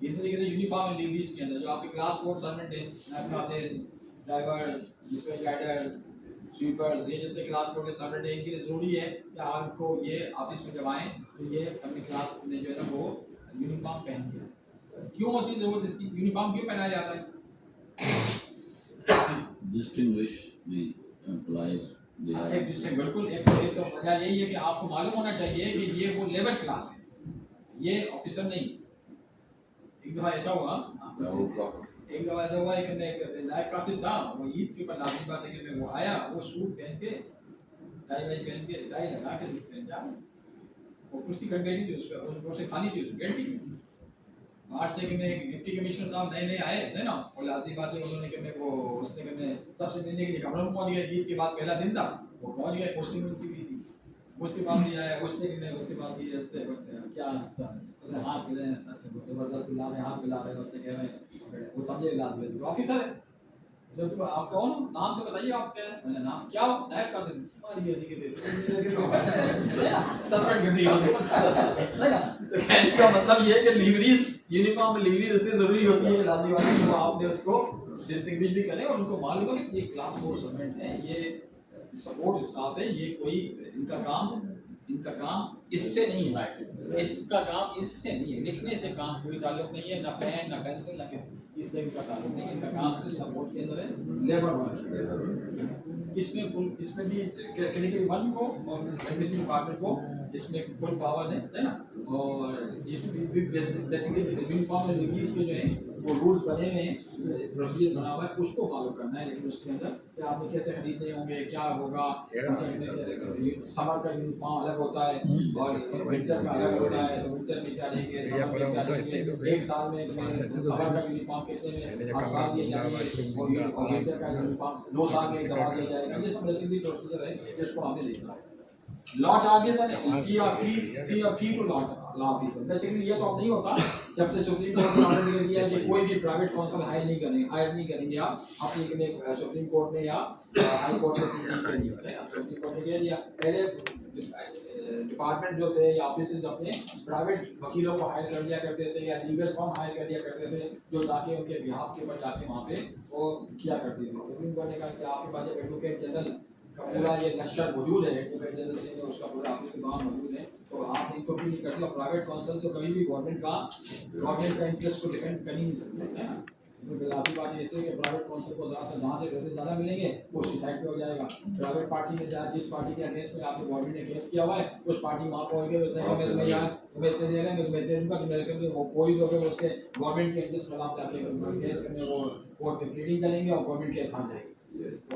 इस तरीके से यूनिफॉर्म लीवीज के अंदर जो आपके क्लास 4 सर्वेंट है, class driver, dispatch rider, sweeper, ये जितने क्लास 4 के सर्वेंट है, इनके लिए जरूरी है कि आपको ये ऑफिस में जब आएँ तो ये अपनी क्लास में जो है ना वो यूनिफॉर्म पहन के। क्यों होती है जरूरत इसकी, यूनिफॉर्म क्यों पहनाया जाता है? distinguish the employees. एक डिस्टिंग बिल्कुल एक तो वजह यही है कि आपको मालूम होना चाहिए कि ये वो लेबर क्लास है, ये ऑफिसर नहीं। एक दफा ऐसा हुआ एक नायब कासिद था, वो ईद के ऊपर लाजमी बात है कि वो आया, वो सूट पहन के टाई वाई पहन के टाई लगा के सूट पहन जा, वो कुर्सी कट गई थी उससे खाली थी, गेटी बाहर से कि मैं डिप्टी कमिश्नर साहब नए आए थे ना, और लाजमी बात है उन्होंने कि मैं वो उसने कि मैं सबसे मिलने के लिए खबरों में पहुँच गया, ईद के बाद पहला दिन था, वो पहुँच गया, पोस्टिंग उनकी भी थी, उसके बाद भी आया, उससे कि मैं उसके बाद भी ऐसे क्या उसने हाथ मिले, जबरदस्त मिला रहे, हाथ मिला रहे, उससे कह रहे वो समझे लाजमी तो ऑफिसर है। जो तो आप कौन हो, नाम तो बताइए आप क्या है, मैंने नाम क्या हो, नायब कासिम, हमारी ऐसी के देश सस्पेंड कर दिया नहीं ना। तो कहने का मतलब ये है कि लीवरीज यूनिफॉर्म लीवरीज इससे जरूरी होती है कि लाजमी बात है कि आपने उसको डिस्टिंग्विश भी करें और उनको मालूम हो कि ये क्लास 4 सर्वेंट है, ये सपोर्ट स्टाफ है, ये कोई इनका काम इससे नहीं है, इसका काम इससे नहीं है, लिखने से काम कोई ताल्लुक नहीं है, ना पेन ना पेंसिल ना इससे इनका ताल्लुक नहीं है, इनका काम से सपोर्ट के अंदर है, लेबर वर्क। इसमें भी कैटेगरी 1 को और एडमिशन डिपार्टमेंट को इसमें फुल पावर है ना। और इसमें भी बेसिकली यूनिफॉर्म में इंग्लिश के जो है वो रूल्स बने हुए हैं, प्रोसीजर बना हुआ है, उसको फॉलो करना है, लेकिन उसके अंदर कि आपने कैसे खरीदने होंगे, क्या होगा, समर का यूनिफॉर्म अलग होता है और विंटर का अलग होता है, तो विंटर में क्या लेंगे, समर में क्या लेंगे, एक साल में समर का यूनिफॉर्म कितने में हर साल दिए जाएंगे और विंटर का यूनिफॉर्म 2 साल में दवा दिया जाएगा, ये सब बेसिकली प्रोसीजर है जिसको हमने देखना है। Law charges and fee to law officer, basically ये तो अब नहीं होता, जब से सुप्रीम कोर्ट ने ऑर्डर दे दिया कि कोई भी प्राइवेट काउंसिल हायर नहीं करेंगे आप अपनी सुप्रीम कोर्ट में या हाई कोर्ट में के लिए, सुप्रीम कोर्ट ने कह दिया। पहले डिपार्टमेंट जो थे या ऑफिस अपने प्राइवेट वकीलों को हायर कर दिया करते थे या लीगल फर्म हायर कर दिया करते थे जो ताकि उनके बिहाफ के ऊपर जाके वहाँ पे वो किया करते थे। सुप्रीम कोर्ट ने कहा कि आपके पास जब एडवोकेट जनरल का पूरा ये लश्कर मौजूद है, एडवोकेट जनरल से उसका पूरा ऑफिस के बाहर मौजूद है, तो आप इनको भी नहीं करते। प्राइवेट काउंसिल तो कभी भी गवर्नमेंट का इंटरेस्ट को डिफेंड कर ही नहीं सकते है ना। तो लाठी बात ऐसे है कि प्राइवेट काउंसिल को ज़रा सा जहाँ से पैसे ज़्यादा मिलेंगे वो उसी साइड पे हो जाएगा। प्राइवेट पार्टी ने जहाँ जिस पार्टी के अगेंस्ट में आपके गवर्नमेंट ने केस किया हुआ है उस पार्टी वहाँ पहुँच गई, उसने कहा मैं यार तुम्हें इतने दे रहे हैं, तुम्हें इतने दूंगा, तो मेरे को वो कोई तो उसके गवर्नमेंट के इंटरेस्ट खिलाफ जाके केस करने वो कोर्ट में प्लीडिंग करेंगे और गवर्नमेंट केस हार जाएगी।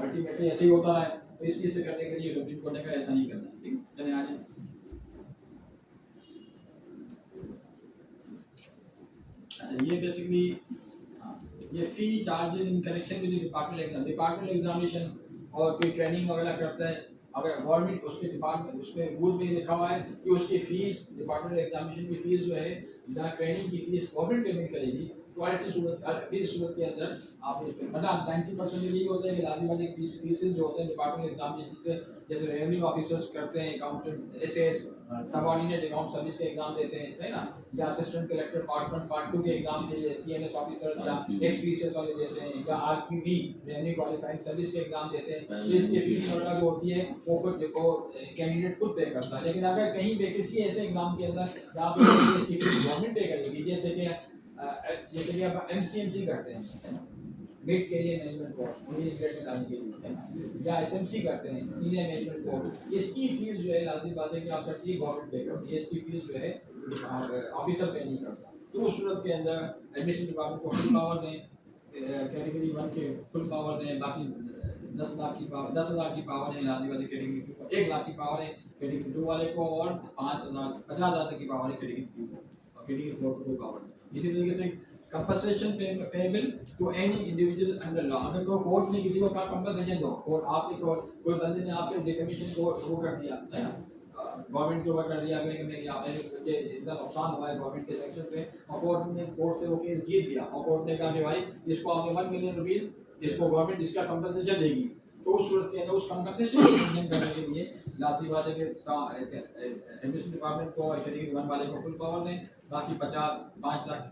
अल्टीमेटली ऐसे ही होता है। तो इस चीज़ से करने के लिए सुप्रीम कोर्ट ने कहा ऐसा नहीं करना। ठीक है, चले आगे। ये बेसिकली ये fee charges in connection with department examination और कोई ट्रेनिंग वगैरह करता है, अगर गवर्नमेंट उसके डिपार्टमेंट उसमें रूल में लिखा हुआ है कि उसकी फीस डिपार्टमेंट एग्जामिनेशन की फीस जो है या ट्रेनिंग की फीस गवर्नमेंट पेमेंट करेगी, तो ऐसी सूरत के अंदर आप इसमें मतलब 90% यही होता है कि लाजिम वाली फीसेस जो होते हैं डिपार्टमेंट एग्जामिनेशन से, जैसे रेवेन्यू ऑफिसर्स करते हैं, accountant SS subordinate account service के एग्जाम देते हैं, है ना, या असिस्टेंट कलेक्टर पार्ट 1 पार्ट 2 के एग्जाम दे पीएमएस ऑफिसर या एक्सपीसीएस वाले देते हैं, या आरक्यूबी रेवेन्यू क्वालिफाइंग सर्विस के एग्जाम देते हैं। तो इसकी फीस वगैरह जो होती है वो खुद देखो कैंडिडेट खुद पे करता है। लेकिन अगर कहीं वैकेंसी ऐसे एग्जाम के अंदर जहाँ पे इसकी फीस गवर्नमेंट पे करेगी, जैसे कि आप एमसीएमसी करते हैं, है ना, mid career management course 19 grade में लाने के लिए, है ना, या एसएमसी करते हैं सीनियर मैनेजमेंट कोर्स, इसकी फीस जो है लाजिम बात है कि आप करती है गवर्नमेंट पे करती है, इसकी फीस जो है ऑफिसर पे नहीं करता। तो उस सूरत के अंदर एडमिशन डिपार्टमेंट को फुल पावर दें, कैटेगरी 1 के फुल पावर दें, बाकी 10 लाख की पावर 10,000 की पावर है लाजिम बात है कैटेगरी 2 को, 1 लाख की पावर है कैटेगरी 2 वाले को, और 5,000 50,000 तक की पावर है कैटेगरी 3 को, और कैटेगरी 4 को पावर। इसी तरीके से compensation payable to any individual under law, अगर कोई कोर्ट ने किसी को कहा कंपनसेशन दो, और आपके कोई बंदे ने आपके डिफेमेशन को वो कर दिया, है ना, गवर्नमेंट के ऊपर कर दिया कि मुझे इतना नुकसान हुआ है गवर्नमेंट के सेक्शन से, और कोर्ट से वो केस जीत गया, और कोर्ट ने कहा कि भाई इसको आपने 1 मिलियन रुपीज इसको गवर्नमेंट इसका कंपनसेशन देगी, तो उस सूरत के अंदर उस कंपनसेशन को मेंटेन करने के लिए लाजिम बात है कि एडमिशन डिपार्टमेंट को कैटेगरी 1 वाले को फुल पावर दें, बाकी 5 लाख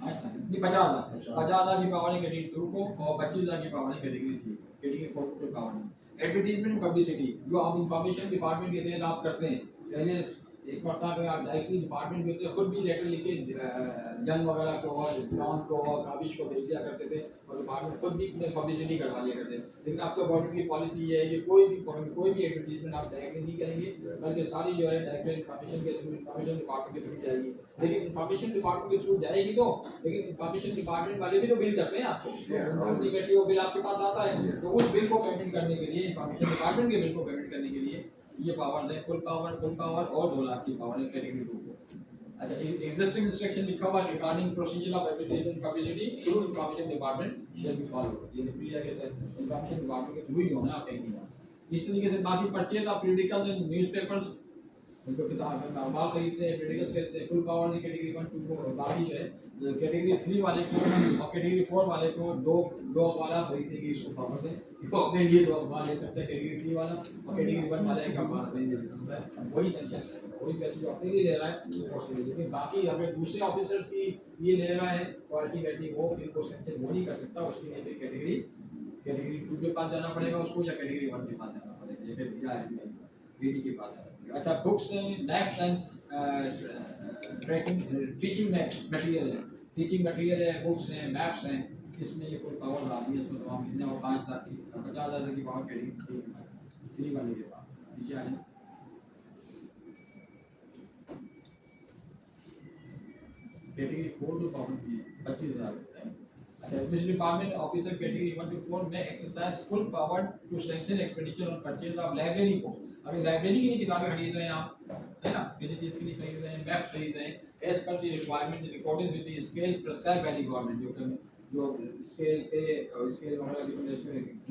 नहीं 50,000 की पावर है कैटेगरी 2 को, और 25,000 की पावर है कैटेगरी 3, कैटेगरी 4 को पावर नहीं। एडवर्टीजमेंट पब्लिसिटी जो आप इंफॉर्मेशन डिपार्टमेंट के तहत आप करते हैं, पहले एक बार था कि आप डायरेक्टली डिपार्टमेंट के तहत खुद भी लेटर लिखे जन वगैरह को और जॉन को और काबिश को भेज दिया करते थे, और डिपार्टमेंट खुद भी पब्लिसिटी करवा दिया करते थे। लेकिन आपका गवर्नमेंट की पॉलिसी ये है कि कोई भी एडवर्टीजमेंट आप डायरेक्टली नहीं करेंगे, बल्कि सारी जो है डायरेक्ट इंफॉर्मेशन के थ्रू इंफॉर्मेशन डिपार्टमेंट के थ्रू जाएगी। लेकिन इंफॉर्मेशन डिपार्टमेंट के थ्रू जाएगी तो, लेकिन इंफॉर्मेशन डिपार्टमेंट वाले भी तो बिल करते हैं आपको, अल्टीमेटली वो बिल आपके पास आता है, तो उस बिल को पेमेंट करने के लिए इंफॉर्मेशन डिपार्टमेंट के बिल को पेमेंट करने के लिए ये पावर है फुल पावर और 2 लाख की पावर है कैटेगरी 2 को। अच्छा, एग्जिस्टिंग इंस्ट्रक्शन लिखा हुआ है regarding procedure of advertisement publicity through information department shall be follow, ये क्लियर है सर, इंफॉर्मेशन डिपार्टमेंट के थ्रू ही होना है, कहीं नहीं होना। इस तरीके से बाकी purchase of periodicals and newspapers, उनको किताब अखबार खरीदते हैं, पीरियडिकल्स खरीदते हैं, फुल पावर की कैटेगरी 1 2 को, बाकी जो है कैटेगरी 3 वाले को और कैटेगरी 4 वाले को दो अखबार खरीदने की इसको पावर दें, तो अपने लिए 2 अखबार ले सकते हैं कैटेगरी 3 वाला, और कैटेगरी 1 वाला एक अखबार खरीद सकता है, वही सेंटर वही पैसे जो अपने लिए ले रहा है। लेकिन बाकी अगर दूसरे ऑफिसर्स की ये ले रहा है तो अल्टीमेटली वो इनको सेंशन वो नहीं कर सकता, उसके लिए फिर कैटेगरी 2 के पास जाना पड़ेगा उसको, या कैटेगरी 1 के पास जाना पड़ेगा, या फिर डीडी के पास जाना पड़ेगा। अच्छा, books and maps and tracking teaching material है, टीचिंग मटेरियल है, बुक्स हैं, मैप्स हैं, इसमें ये फुल पावर डाली है, इसमें तमाम कितने, और 5 लाख की 50,000 की पावर कैटेगरी 3 वाले के पास नीचे आ जाए। कैटेगरी 4 तो पावर की 25,000 होता है। अच्छा, admission department officer category 1 to 4 में exercise full power to sanction expenditure और परचेज ऑफ लाइब्रेरी बुक। अगर लाइब्रेरी की किताबें खरीद रहे हैं आप, है ना, किसी चीज़ के लिए खरीद रहे हैं, मैप्स खरीद रहे हैं, as per the requirement in according with the scale prescribed by the government, जो स्केल पे और स्केल वगैरह की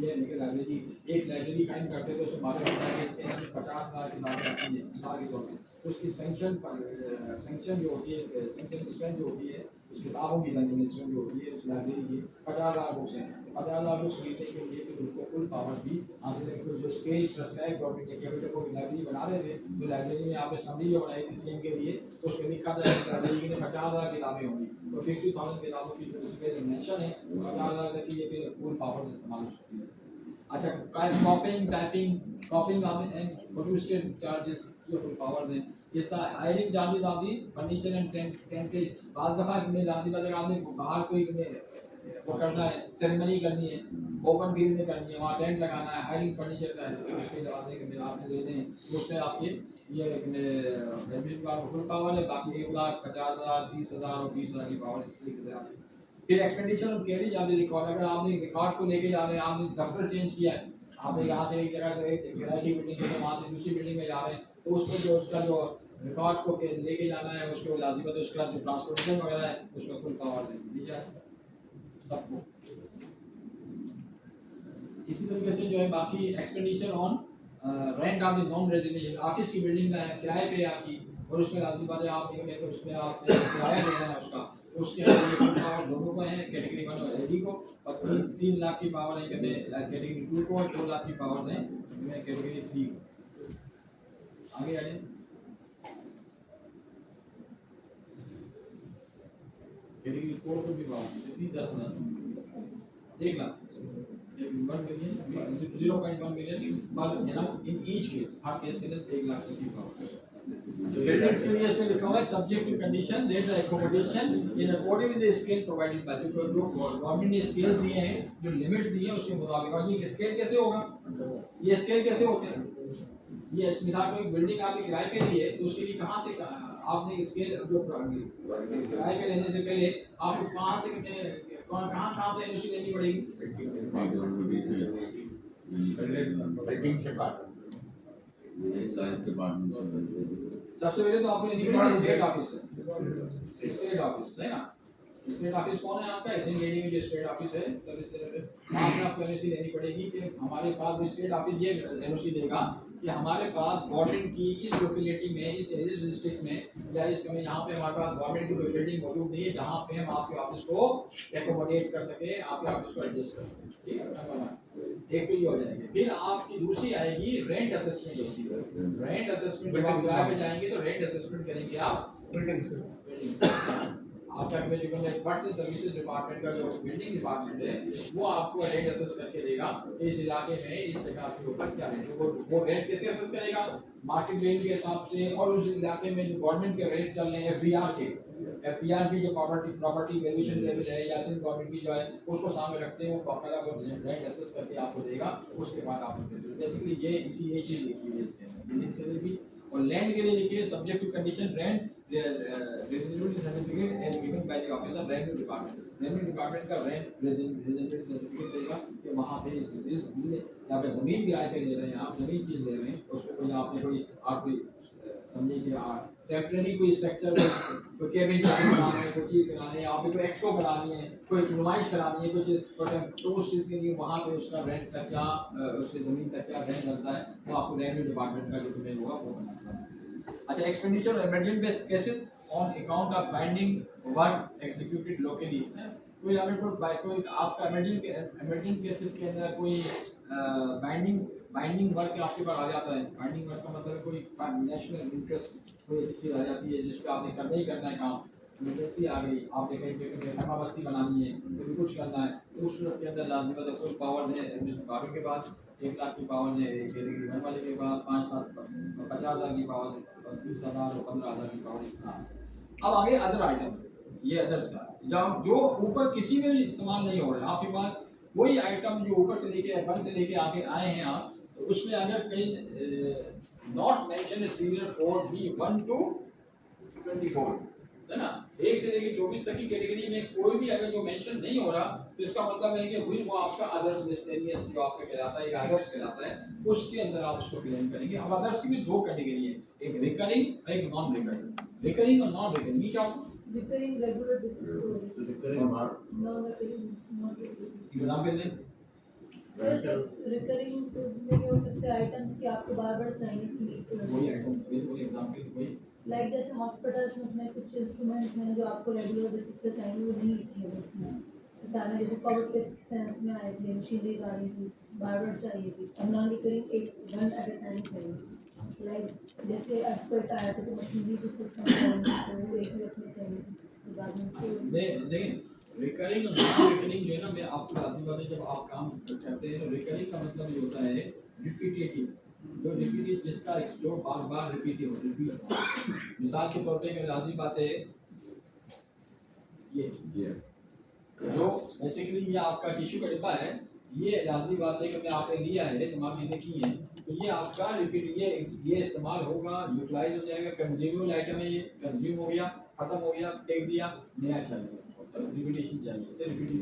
ये निकल लाइब्रेरी एक लाइब्रेरी कायम करते तो उसमें मालूम होता है कि इसके अंदर 50,000 किताबें आती है मिसाल के तौर पर, तो उसकी सेंक्शन जो होती है, सेंक्शन स्ट्रेंथ जो होती है उस किताबों की सेंक्शन स्ट्रेंथ जो होती है उस लाइब्रेरी की 50,000 बुक्स हैं, 50,000 बुक्स खरीदने के लिए फिर उनको फुल पावर भी हासिल है। तो जो स्केल प्रिस्क्राइब गवर्नमेंट ने अभी तक वो लाइब्रेरी बना रहे थे, तो लाइब्रेरी में आपने समरी जो बनाई थी सीएम के लिए, तो उसमें लिखा था कि लाइब्रेरी में 50,000 किताबें होंगी, तो 50,000 किताबों की जो स्केल मेंशन है 50,000 तक की ये फिर फुल पावर इस्तेमाल हो सकती है। अच्छा, कॉपिंग टाइपिंग कॉपिंग एंड फोटोस्टेट चार्जेस जो फुल पावर्स हैं, जिस तरह हायरिंग जाती जाती फर्नीचर एंड टेंट के बाद दफा में जाती बात आपने बाहर कोई वो करना है, सेरेमनी करनी है, ओपन फील्ड में करनी है, वहाँ टेंट लगाना है, हायरिंग फर्नीचर का है, उसके बाद आपने लेने हैं, उसमें आपके ये फुल पावर है, बाकी 1,50,000 30,000 और 20,000 की पावर इस तरीके से आती है। फिर एक्सपेंडिचर हम कैरी जाते रिकॉर्ड, अगर आपने रिकॉर्ड को लेके जा रहे हैं, आपने दफ्तर चेंज किया है, आपने यहाँ से एक जगह से किराए की बिल्डिंग से वहाँ से दूसरी बिल्डिंग में जा रहे हैं, तो उसको जो उसका जो रिकॉर्ड को लेके जाना है, उसको लाजिमत उसका जो ट्रांसपोर्टेशन वगैरह है उसमें फुल पावर दी जाए सबको। इसी तरीके से जो है बाकी expenditure on rent of the non residential office की बिल्डिंग का है, किराए पे है आपकी, और उसमें लाजिम बात है आप एक उसमें आप किराया देना है उसका, तो उसके अंदर फुल पावर दोनों को है, कैटेगरी 1 और एडी को, और 3 लाख की पावर है कैटेगरी 2 को, और 2 लाख की पावर है कैटेगरी 3 को। आगे आगे कैटेगरी 4 को भी पावर कितनी 10 लाख 1 लाख 1 मिलियन 0.1 मिलियन पर इन ईच केस, हर केस के लिए 1 लाख की पावर। Buildings के लिए इसमें लिखा हुआ है subject to condition that the accommodation in accordance with the scale provided by जो गवर्नमेंट ने स्केल दिए हैं, जो लिमिट्स दिए हैं उसके मुताबिक। और ये स्केल कैसे होगा, ये स्केल कैसे होते हैं, ये मिसाल को एक बिल्डिंग आपने किराए पे ली है, तो उसके लिए कहाँ से आपने स्केल जो किराए पे लेने से पहले आपको कहाँ से एनओसी लेनी पड़ेगी, बिल्डिंग से बात साइंस डिपार्टमेंट से सबसे पहले तो आपने निकली स्टेट ऑफिस से, स्टेट ऑफिस है ना, स्टेट ऑफिस कौन है आपका, एसएनजीडी में जो स्टेट ऑफिस है सर्विस वहाँ पे आपको एनओसी लेनी पड़ेगी कि हमारे पास स्टेट ऑफिस ये एनओसी देगा कि हमारे पास गवर्नमेंट की इस लोकेलिटी में, इस डिस्ट्रिक्ट में या इस में यहाँ पे हमारे पास गवर्नमेंट की कोई बिल्डिंग मौजूद नहीं है जहाँ पे हम आपके ऑफिस को एकोमोडेट कर सके, आपके ऑफिस को एडजस्ट कर सकें, ठीक है। एक तो ये हो जाएगी। फिर आपकी दूसरी आएगी रेंट असेसमेंट होती है। रेंट असेसमेंट जब आप किराए पे जाएंगे तो रेंट असेसमेंट करेंगे आप बिल्डिंग से। आपका फंड्स एंड सर्विसेज डिपार्टमेंट का जो बिल्डिंग डिपार्टमेंट है वो आपको रेंट असेस करके देगा इस इलाके में इस जगह के ऊपर क्या रेंट, वो रेंट कैसे असेस करेगा, मार्केट रेंट के हिसाब से, और उस इलाके में जो गवर्नमेंट के रेट चल रहे हैं एफबीआर की जो प्रॉपर्टी वैल्यूएशन लेवल है या सिर्फ गवर्नमेंट की जो है उसको सामने रखते हैं, वो प्रॉपर रेंट असेस करके आपको देगा। उसके बाद आप बेसिकली ये इसी ये चीज़ लिखी है इसके अंदर बिल्डिंग से भी। और लैंड के लिए लिखिए subject to condition rent residential certificate as given by the officer revenue department. Revenue department का रेंट रेजिडेंशियल सर्टिफिकेट देगा कि वहाँ पे या पे ज़मीन किराए पे ले रहे हैं आप, ज़मीन चीज़ ले रहे हैं, उसको कोई आपने कोई आप कोई समझिए कि टेम्परेरी कोई स्ट्रक्चर कोई केबिन बनाना है, कोई चीज़ बनानी है, आप कोई एक्सपो करानी है, कोई नुमाइश करानी है, तो उस चीज़ के लिए वहाँ पे उसका रेंट का क्या, उससे ज़मीन का क्या रेंट लगता है वो आपको रेवेन्यू डिपार्टमेंट का जो तुम्हें होगा वो बनाना है। अच्छा, एक्सपेंडिचर और इमरजेंट बेस कैसे on account of binding work executed locally. कोई हमें कोई आपका इमरजेंट केसेस के अंदर कोई बाइंडिंग वर्क आपके पास आ जाता है। बाइंडिंग वर्क का मतलब कोई नेशनल इंटरेस्ट कोई ऐसी चीज़ आ जाती है जिसको आपने करना ही करना है काम, इमरजेंसी आ गई, आपने कहीं पे बस्ती बनानी है, कभी कुछ करना है, तो उस सूरत के अंदर लाजमी मतलब कोई पावर है बाबू के पास 1 लाख की पावर है, कैटेगरी 1 वाले के पास 5 लाख 50,000 की पावर है, 30,000 और 15,000 की पावर इस तरह। अब आगे अदर आइटम, ये अदर्स का जो ऊपर किसी में भी इस्तेमाल नहीं हो रहा है, आपके पास कोई आइटम जो ऊपर से लेके 1 से लेके आगे आए हैं आप, तो उसमें अगर कहीं नॉट मेंशन सीरियल कोड भी 1 to 24 है ना, 1 से लेके 24 तक की कैटेगरी में कोई भी अगर जो मेंशन नहीं हो रहा तो इसका मतलब है कि वही वो आपका अदर्स मिसलेनियस जो आपका कहलाता है या अदर्स कहलाता है, उसके अंदर आप उसको क्लेम करेंगे। अब अदर्स की भी 2 कैटेगरी है, एक रिकरिंग और एक नॉन रिकरिंग। रिकरिंग और नॉन रिकरिंग ये क्या होता है? Recurring regular basis non recurring not example दें। रिकरिंग में क्या हो सकता है आइटम्स कि आपको बार-बार चाहिए कि कोई आइटम कोई एग्जांपल कोई लाइक जैसे हॉस्पिटल्स में कुछ इंस्ट्रूमेंट्स हैं जो आपको रेगुलर बेसिस पे चाहिए, वो नहीं लिखे हुए उसमें। बताना जैसे कोविड के सेंस में आए थे, मशीनरीज आ रही थी, बार-बार चाहिए थी, और नॉन रिकरिंग एक 1 एट अ टाइम चाहिए। लाइक जैसे अर्थक्वेक आया था तो मशीनरी की सिस्टम चाहिए, वो एक ही रखनी चाहिए थी बाद में। देखिए रिकरिंग और नॉन रिकरिंग जो है ना, मैं आपको बताती बात है, जब आप काम करते हैं तो रिकरिंग का मतलब ये होता है रिपीटेटिव, जो रिपीट जिसका जो बार बार रिपीट हो। मिसाल के तौर पे लाजिम बात है ये जी जो बेसिकली ये आपका टिश्यू का डिब्बा है, ये लाजमी बात है कि मैं आपने लिया है, तमाम चीज़ें की हैं, तो ये आपका रिपीट ये इस्तेमाल होगा, यूटिलाइज हो जाएगा, कंज्यूमेबल आइटम है, ये कंज्यूम हो गया, खत्म हो गया, फेंक दिया, नया चाहिए, रिपीटेशन चाहिए, रिपीटिंग।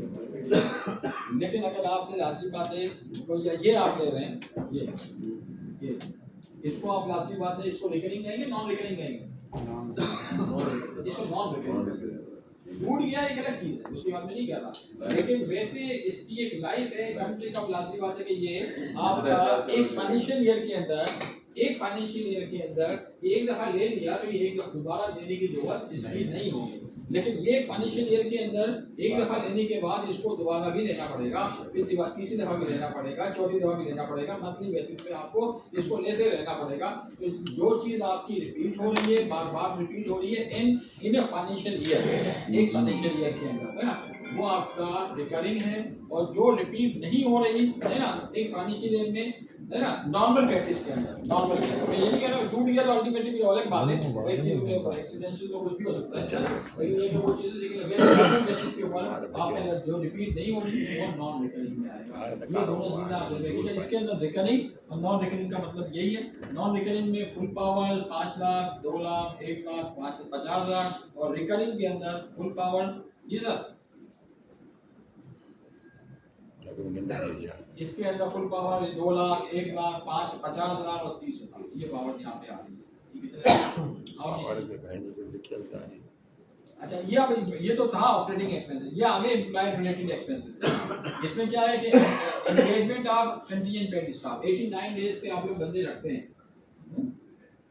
लेकिन अगर आपने लाजमी बात है तो ये आप ले रहे हैं, ये इसको आप लाजमी बात है इसको रिकरिंग कहेंगे, नॉन रिकरिंग कहेंगे? इसको नॉन रिकरिंग टूट गया एक अलग चीज है, उसकी बात मैं नहीं कर रहा, लेकिन वैसे इसकी एक लाइफ है, कम से कम लाजमी बात है कि ये आपका इस फाइनेंशियल ईयर के अंदर एक दफा ले लिया तो ये एक दफा दोबारा लेने की जरूरत इसकी नहीं होगी। लेकिन ये फाइनेंशियल ईयर के अंदर एक दफा लेने के बाद इसको दोबारा भी लेना पड़ेगा, फिर तीसरी दफा भी लेना पड़ेगा, चौथी दफा भी लेना पड़ेगा, मंथली बेसिस पे आपको इसको लेते रहना पड़ेगा। तो जो चीज आपकी रिपीट हो रही है, बार बार रिपीट हो रही है इन ए फाइनेंशियल ईयर, एक फाइनेंशियल ईयर के अंदर, है ना, वो आपका रिकरिंग है। और जो रिपीट नहीं हो रही है ना एक फाइनेंशियल ईयर में, है ना, नॉर्मल प्रैक्टिस के अंदर, नॉर्मल मैं ये नहीं कह रहा हूँ टूट गया तो अल्टीमेटली भी अलग बात है, वही चीज में एक्सीडेंशियल तो कुछ भी हो सकता है, वही नहीं है कि वो चीज़, लेकिन अगर बेसिस के ऊपर आपने जो रिपीट नहीं हो रही वो नॉन रिकरिंग में आएगा। ये दोनों चीजें आप देखेंगे, इसके अंदर रिकरिंग और नॉन रिकरिंग का मतलब यही है। नॉन रिकरिंग में फुल पावर 5 लाख, 2 लाख, 1 लाख, 50 लाख, और रिकरिंग के अंदर फुल पावर ये सर इसके अंदर फुल पावर 2 लाख, 1 लाख, 5, 50 लाख और 30 लाख, ये पावर यहाँ पे आ रही है। और अच्छा ये तो था ऑपरेटिंग एक्सपेंसेस, ये आगे एम्प्लॉय रिलेटेड एक्सपेंसेस। इसमें क्या है कि engagement of contingent paid staff 89 days के आप लोग बंदे रखते हैं,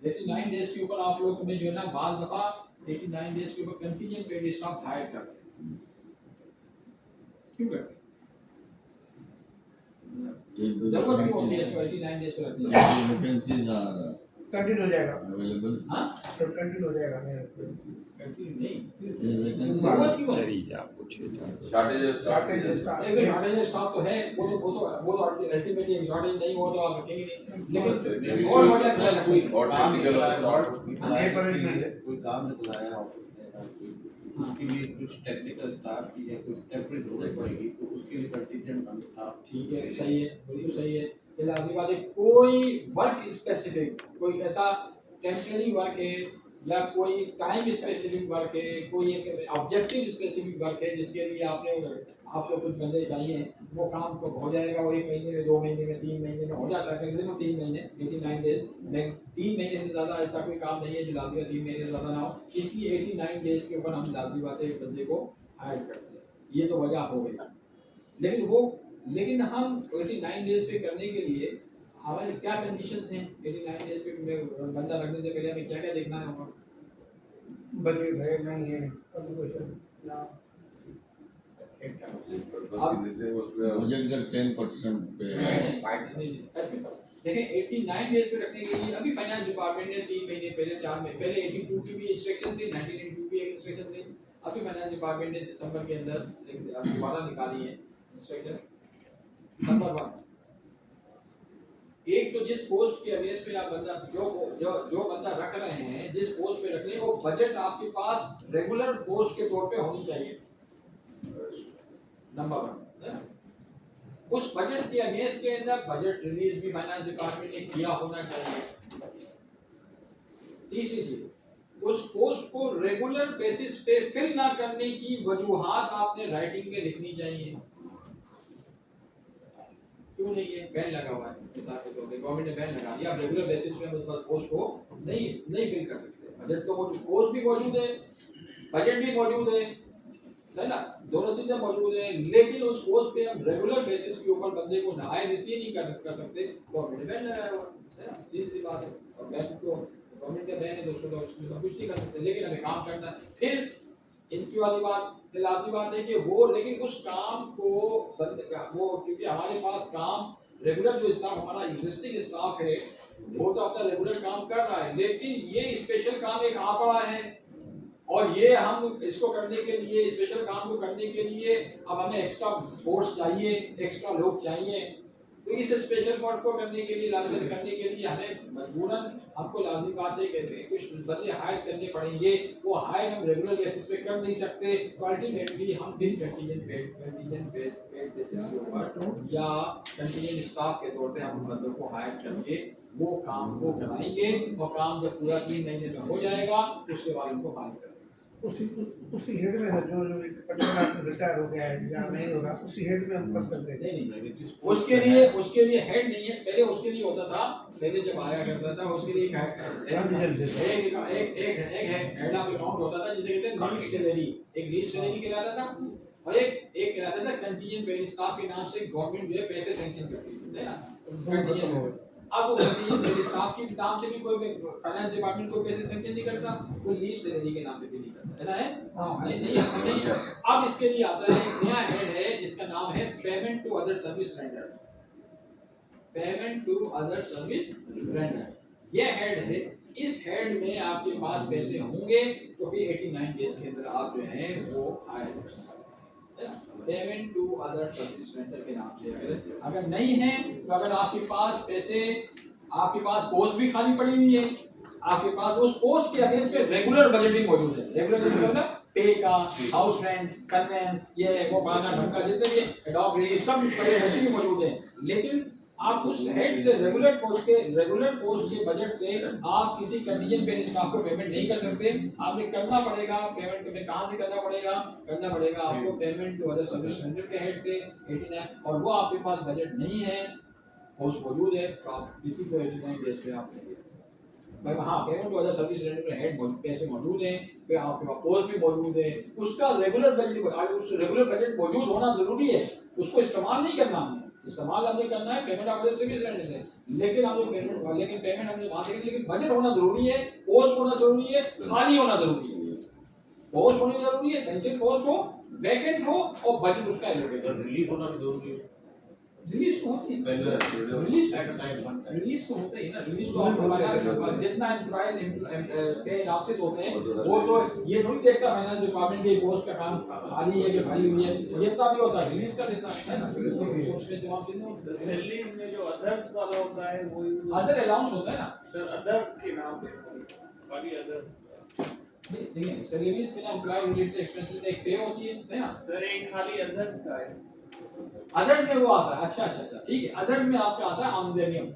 89 डेज के ऊपर आप लोग में जो है ना बाल दफा 89 डेज के ऊपर कंटिजेंट पेड स्टाफ हायर करते हैं। क्यों करते हैं? जरूरत क्यों होती है इसको 89 डेज पे रखने की? वैकेंसीज आर कंटिन्यू हो जाएगा, अवेलेबल। हाँ तो कंटिन्यू हो जाएगा कंटिन्यू नहीं, वैकेंसी जरूरत क्यों है? शॉर्टेज शॉर्टेज स्टॉक तो है, वो तो अल्टीमेटली शॉर्टेज नहीं हो तो आप रखेंगे नहीं, लेकिन और वजह क्या है कोई और टेक्निकल स्टाफ ये पर कोई काम निकला है ऑफिस में या कोई उसके लिए कुछ टेक्निकल स्टाफ की या कुछ टेम्परेरी जरूरत पड़ेगी तो उसके लिए कंटीजेंट हम स्टाफ ठीक है, सही है, बिल्कुल सही है। ये लाजमी बात है, कोई वर्क स्पेसिफिक, कोई ऐसा टेम्परेरी वर्क है या कोई टाइम स्पेसिफिक वर्क है, कोई एक ऑब्जेक्टिव स्पेसिफिक वर्क है जिसके लिए आपको कुछ बंदे चाहिए, वो काम तो हो जाएगा, वो 1 महीने में, 2 महीने में, 3 महीने में हो जाता है, मैक्सिमम 3 महीने, 89 डेज, 3 महीने से ज़्यादा ऐसा कोई काम नहीं है जो लाजमी 3 महीने से ज़्यादा ना हो, इसलिए 89 डेज के ऊपर हम लाजमी बात है बंदे को हायर करते हैं, ये तो वजह हो गई। लेकिन हम 89 डेज पे करने के लिए हमारे क्या कंडीशंस हैं? 89 डेज पे बंदा रखने से पहले हमें क्या क्या देखना है? हमारा बजट है नहीं है कंट्रीब्यूशन ना बजट का 10% पे देखें 89 डेज पे रखने के लिए अभी फाइनेंस डिपार्टमेंट ने 3 महीने पहले, 4 महीने पहले 82 की भी इंस्ट्रक्शन थी, 1982 की एक इंस्ट्रक्शन थी, अभी फाइनेंस डिपार्टमेंट ने दिसंबर के अंदर दोबारा निकाली है इंस्ट्रक्शन। नंबर 1, एक तो जिस पोस्ट के अवेज पे आप बंदा जो बंदा रख रहे हैं, जिस पोस्ट पे रख रहे हैं, वो बजट आपके पास रेगुलर पोस्ट के तौर पे होनी चाहिए। नंबर 1, उस बजट के अगेंस्ट के अंदर बजट रिलीज भी फाइनेंस डिपार्टमेंट ने किया होना चाहिए। तीसरी चीज, उस पोस्ट को रेगुलर बेसिस पे फिल ना करने की वजूहात आपने राइटिंग में लिखनी चाहिए। क्यों नहीं है? बैन लगा हुआ है, मिसाल के तौर पे गवर्नमेंट ने बैन लगा दिया, आप रेगुलर बेसिस पे उस पोस्ट को नहीं फिल कर सकते। बजट तो मौजूद, पोस्ट भी मौजूद है, बजट भी मौजूद है ना, दोनों चीजें मौजूद है, लेकिन उस पोस्ट पे हम रेगुलर बेसिस के ऊपर बंदे को हायर इसलिए नहीं कर सकते, गवर्नमेंट ने बैन लगाया हुआ है ना, सीधी बात है। और बैन को गवर्नमेंट का बैन है, दोस्तों तो उसमें कुछ नहीं कर सकते, लेकिन हमें काम करना है। फिर इनकी वाली बात लाजमी बात है कि वो, लेकिन उस काम को वो, क्योंकि हमारे पास काम रेगुलर जो स्टाफ हमारा एग्जिस्टिंग स्टाफ है वो तो अपना रेगुलर काम कर रहा है, लेकिन ये स्पेशल काम एक आ पड़ा है और ये हम इसको करने के लिए, स्पेशल काम को करने के लिए अब हमें एक्स्ट्रा फोर्स चाहिए, एक्स्ट्रा लोग चाहिए, तो इस स्पेशल कोड को करने के लिए लाजमी करने के लिए हमें मजबूरन हमको लाजमी बात है कि कुछ बंदे हायर करने पड़ेंगे। वो हायर हम रेगुलर बेसिस पे कर नहीं सकते, तो अल्टीमेटली हम दिन कंटीजेंट बेसिस के ऊपर या कंटीजेंट स्टाफ के तौर पे हम उन बंदों को हायर करके वो काम को कराएंगे, और काम जब पूरा 3 महीने में हो जाएगा उसके बाद उनको हायर करेंगे। उसी हेड में है जो रिटायर हो गया है या नहीं हो रहा, उसी हेड में हम कर सकते हैं। नहीं, उसके लिए हेड नहीं है। पहले उसके लिए होता था, पहले जब आया करता था उसके लिए एक हेड ऑफ अकाउंट होता था जिसे कहते हैं लीव सैलरी। एक लीव सैलरी कहलाता था और एक कहलाता था कंटीजेंट पेड स्टाफ के नाम से गवर्नमेंट जो है पैसे सैंक्शन करती है ना, कंटीजेंट। अब वो कंटीजेंट पेड स्टाफ के नाम से भी कोई फाइनेंस डिपार्टमेंट कोई पैसे सैंक्शन नहीं करता, वो लीव सैलरी के नाम पे भी नहीं करता है ना, नहीं। अब इसके लिए आता है एक नया हेड है जिसका नाम है payment to other service render. Payment to other service render ये हेड है। इस हेड में आपके पास पैसे होंगे तो फिर 89 डेज के अंदर आप जो है वो हायर हो सकते हैं। Payment to other service render के नाम से अगर नहीं है तो अगर आपके पास पैसे, आपके पास पोस्ट भी खाली पड़ी हुई है, आपके पास उस पोस्ट के अगेंस्ट पे रेगुलर बजटिंग मौजूद है। रेगुलर बजटिंग मतलब पे का, हाउस रेंट, कन्वेंस, ये वो पाना ढंका जितने भी डॉग रिलीफ सब बड़े अच्छे मौजूद है, लेकिन आप उस हेड के रेगुलर पोस्ट के बजट से आप किसी कंटीजेंट पेड स्टाफ को पेमेंट नहीं कर सकते। आपने करना पड़ेगा पेमेंट में कहां से करना पड़ेगा आपको payment to other service render के हेड से 89, और वो आपके पास बजट नहीं है, पोस्ट मौजूद है तो आप किसी को 89 डेज पे आप नहीं भाई। हाँ, payment to other service render के हेड पैसे मौजूद हैं, फिर आपके पास पोस्ट भी मौजूद है, उसका रेगुलर बजट मौजूद होना जरूरी है। उसको इस्तेमाल नहीं करना हमने, इस्तेमाल हमने करना है payment of other service render से, लेकिन पेमेंट हमने वहां से, लेकिन बजट होना जरूरी है, पोस्ट होना जरूरी है, खाली होना जरूरी है। पोस्ट होनी जरूरी है, सेंट्रल पोस्ट हो, वैकेंट हो और बजट उसका एलोकेटेड। रिलीज होना भी जरूरी है। रिलीज तो होती है, रिलीज तो होते ही ना, रिलीज तो आपको जितना पे अनाउंसेस होते हैं वो तो ये थोड़ी देखता फाइनेंस डिपार्टमेंट के पोस्ट का काम खाली है कि भरी हुई है, जितना भी होता है रिलीज कर देता है ना, रिसोर्स के जवाब देना। सैलरी में जो अदर्स वाला होता है वो अदर अलाउंस होता है ना सर, अदर के नाम पे खाली अदर्स। देखिए सैलरीज के नाम एम्प्लॉय रिलेटेड एक्सपेंसेस एक पे होती है ना सर, एक खाली अदर्स का है। अदर्स में वो आता है। अच्छा ठीक है, अदर्स में आपका आता है ऑनरेरियम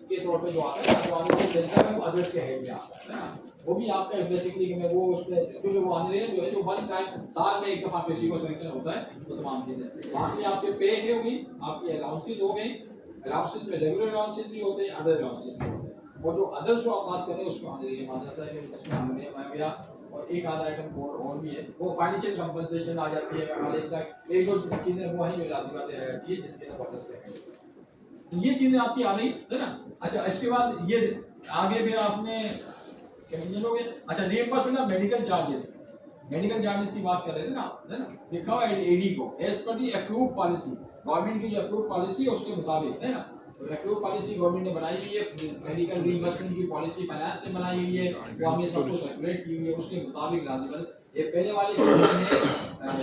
के तौर पे जो आता है, वो अदर्स के हेड में आता है ना, वो भी आपका बेसिकली मैं वो उसमें क्योंकि वो ऑनरेरियम जो है जो वन टाइम साल में एक दफा किसी को सेलेक्शन होता है, वो तमाम चीजें बाकी आपके पे होगी, आपकी अलाउंसेस हो गई, अलाउंसेस में रेगुलर अलाउंसेस भी होते हैं, अदर अलाउंसेस भी होते हैं, और जो अदर्स जो आप बात करें उसको ऑनरेरियम आ जाता है कि उसमें ऑनरेरियम आ गया। और एक आधा आइटम कोड और भी है, वो फाइनेंशियल कंपनसेशन आ जाती है, एक दो चीजें वो हैं जो लाजमी बातें आ जाती है जिसके अंदर वापस करेंगे। तो ये चीजें आपकी आ गई है ना। अच्छा, इसके बाद ये आगे भी आपने क्या लोगे। अच्छा, रिइंबर्समेंट ऑफ मेडिकल चार्जेस की बात कर रहे थे ना, है ना, लिखा हुआ है एडी को एज पर दी अप्रूव पॉलिसी, गवर्नमेंट की जो अप्रूव पॉलिसी है उसके मुताबिक, है ना। तो अप्रूव पॉलिसी गवर्नमेंट ने बनाई हुई है, मेडिकल रिइंबर्समेंट की पॉलिसी फाइनेंस ने बनाई हुई है, वो हमने सब कुछ सर्कुलेट की हुई है, उसके मुताबिक लाजिम ये पहले वाले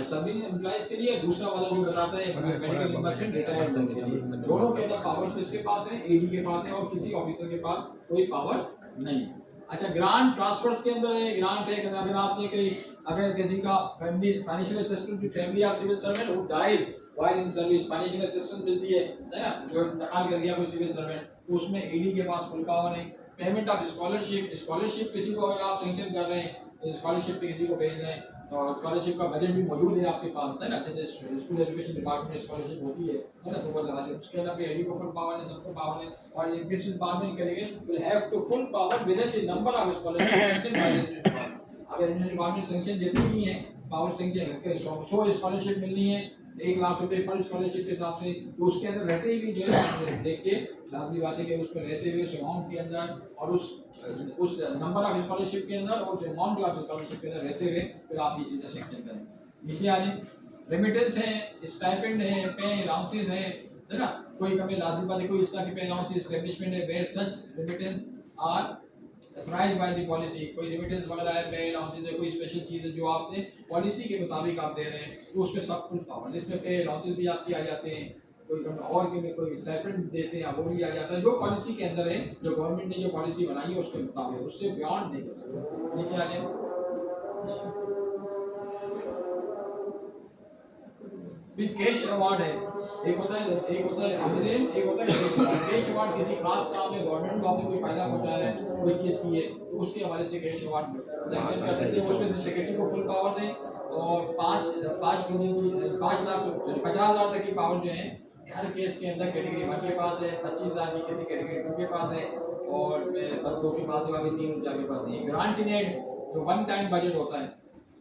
सभी एम्प्लॉइज के लिए, दूसरा वाला जो बताता है मेडिकल रिइंबर्समेंट रिटायर्ड के लिए, दोनों के अंदर पावर्स किसके पास है, एडी के पास है, और किसी ऑफिसर के पास कोई पावर नहीं है। अच्छा, ग्रांट ट्रांसफर्स के अंदर है, ग्रांट है अगर आपने कहीं अगर किसी का family financial assistance to family of civil servant who died while in service, financial assistance मिलती है ना, जो इंतकाल कर गया कोई सिविल सर्वेंट, तो उसमें ईडी के पास फुल पावर है। पेमेंट ऑफ स्कॉलरशिप किसी को अगर आप सैंक्शन कर रहे हैं, स्कॉलरशिप पे किसी को भेज रहे हैं, और स्कॉलरशिप का बजट भी मौजूद है आपके पास, है ना, जैसे स्कूल एजुकेशन डिपार्टमेंट में स्कॉलरशिप होती है ना, तो वो लगा दे, उसके अंदर भी एडी को फुल पावर है, सबको पावर है, और एजुकेशन डिपार्टमेंट करेंगे will have to full power with the number of scholarship. अगर एजुकेशन डिपार्टमेंट सैंक्शन देती नहीं है, पावर सैंक्शन करके 100 स्कॉलरशिप मिलनी है, 1 लाख रुपए पर स्कॉलरशिप के हिसाब से, तो उसके अंदर रहते ही जो है देख के लाजमी बात है कि उसको रहते हुए उस अमाउंट के अंदर और उस नंबर ऑफ स्कॉलरशिप के अंदर और उस अमाउंट ऑफ स्कॉलरशिप के अंदर रहते हुए फिर आप ये चीज़ें सेक्शन करें। इसलिए आज रेमिटेंस है, स्टाइपेंड है, पे अलाउंसेस है ना, कोई कभी लाजमी बात है, कोई इस तरह के पे अलाउंस एस्टेब्लिशमेंट है where such remittance are authorised by the policy, कोई रेमिटेंस वगैरह है, पे अलाउंसेस है, कोई स्पेशल चीज़ है जो आपने पॉलिसी के मुताबिक आप दे रहे हैं, तो उसमें सब कुछ पावर, इसमें पे अलाउंसेस भी आपकी आ जाते हैं, और कोई स्टाइपेंड देते हैं वो भी आ जाता है, जो पॉलिसी के अंदर है, जो गवर्नमेंट ने जो पॉलिसी बनाई है उसके मुताबिक, उससे बियॉन्ड नहीं कर सकते। नीचे आ जाए। भी कैश अवार्ड है, एक होता है अमरीन, एक होता है कैश अवार्ड। किसी खास काम में गवर्नमेंट को आपने कोई फायदा पहुंचाया है, कोई चीज़ की है, तो उसके हवाले से कैश अवार्ड सैंक्शन कर सकते हैं। उसमें से सेक्रेटरी को फुल पावर दें और 5 मिलियन की 5 लाख 50,000 तक की पावर जो है हर केस के अंदर कैटेगरी 1 के पास है, 25,000 की किसी कैटेगरी 2 के पास है, और बस 2 के पास है, बाकी 3 4 के पास नहीं है। ग्रांट इन एड जो वन टाइम बजट होता है,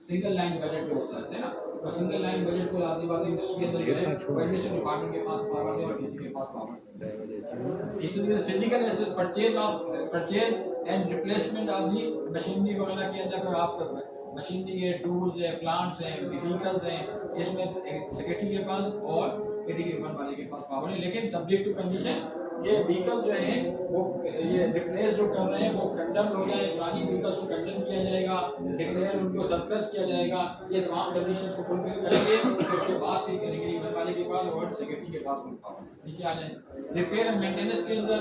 सिंगल लाइन बजट जो होता है ना, तो सिंगल लाइन बजट को लाती बात इंडस्ट्री के अंदर जो है एडमिनिस्ट्रेशन डिपार्टमेंट के पास पावर है और किसी के पास पावर। इसलिए physical asset purchase and replacement of the machinery वगैरह के अंदर अगर आप मशीनरी है, टूल्स है, प्लांट्स हैं, व्हीकल्स हैं, इसमें सेक्रेटरी के पास और कैटेगरी 1 वाले के पास पावर है। लेकिन सब्जेक्ट टू कंडीशन ये व्हीकल जो है वो ये रिप्लेस जो कर रहे हैं वो कंडम हो जाए, पुरानी व्हीकल्स को कंडम किया जाएगा, डिक्लेयर उनको सरप्लस किया जाएगा, ये तमाम कंडीशंस को फुलफिल करेंगे। उसके बाद फिर कैटेगरी 1 वाले के पास और सेक्रेटरी के पास फुल पावर। नीचे आ जाए। रिपेयर एंड मेंटेनेंस के अंदर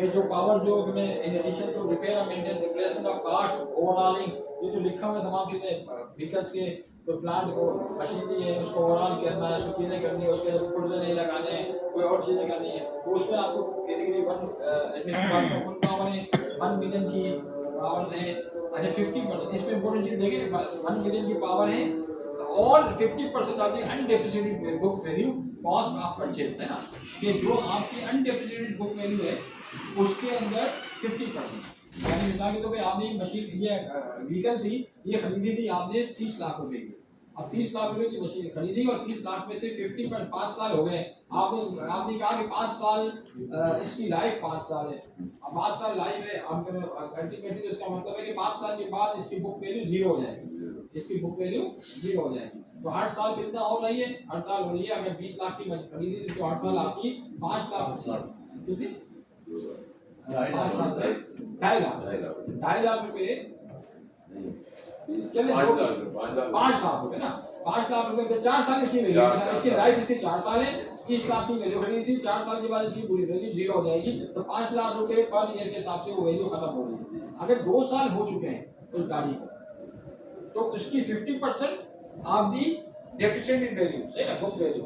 ये जो पावर जो in addition to repair and maintenance, replacement of parts, overhauling, ये जो लिखा हुआ है तमाम चीज़ें व्हीकल्स के, तो प्लांट को मशीनरी है उसको ओवरऑल करना है, उसको चीज़ें करनी है, उसके पुर्जे नहीं लगाने हैं, कोई और चीज़ें करनी है, तो उसमें आपको कैटेगरी 1 एडमिनिस्ट्रेशन का फुल पावर है, 1 मिलियन की पावर है। अच्छा 50%, इसमें इंपॉर्टेंट चीज़ देखिए, 1 मिलियन की पावर है और 50% of the undepreciated book value cost of purchase, है ना, कि जो आपकी अनडेप्रिसिएटेड बुक वैल्यू है उसके अंदर 50%। यानी मिसाल के तौर पे आपने एक मशीन, ये व्हीकल थी, ये खरीदी थी आपने 30 लाख रुपए की। अब 30 लाख रुपए की मशीन खरीदी और 30 लाख में से 5 साल हो गए, आपने कहा कि 5 साल इसकी लाइफ 5 साल है। अब 5 साल लाइफ है, अल्टीमेटली इसका मतलब है कि 5 साल के बाद इसकी बुक वैल्यू 0 हो जाएगी, इसकी बुक वैल्यू 0 हो जाएगी। तो हर साल कितना हो रही है, हर साल हो रही है, अगर 20 लाख की मशीन खरीदी थी तो हर साल आपकी 5 लाख कितनी 2.5 लाख रुपए, चले 5 लाख रुपए ना, 5 लाख रुपए के 4 साल इसकी वैल्यू, इसकी लाइफ इसकी 4 साल है, 30 लाख की वैल्यू खरीदी थी, 4 साल के बाद इसकी पूरी वैल्यू 0 हो जाएगी, तो 5 लाख रुपए पर ईयर के हिसाब से वो वैल्यू खत्म हो रही है। अगर 2 साल हो चुके हैं उस गाड़ी को, तो उसकी 50% ऑफ दी डेप्रिसिएटेड वैल्यू, है ना, बुक वैल्यू,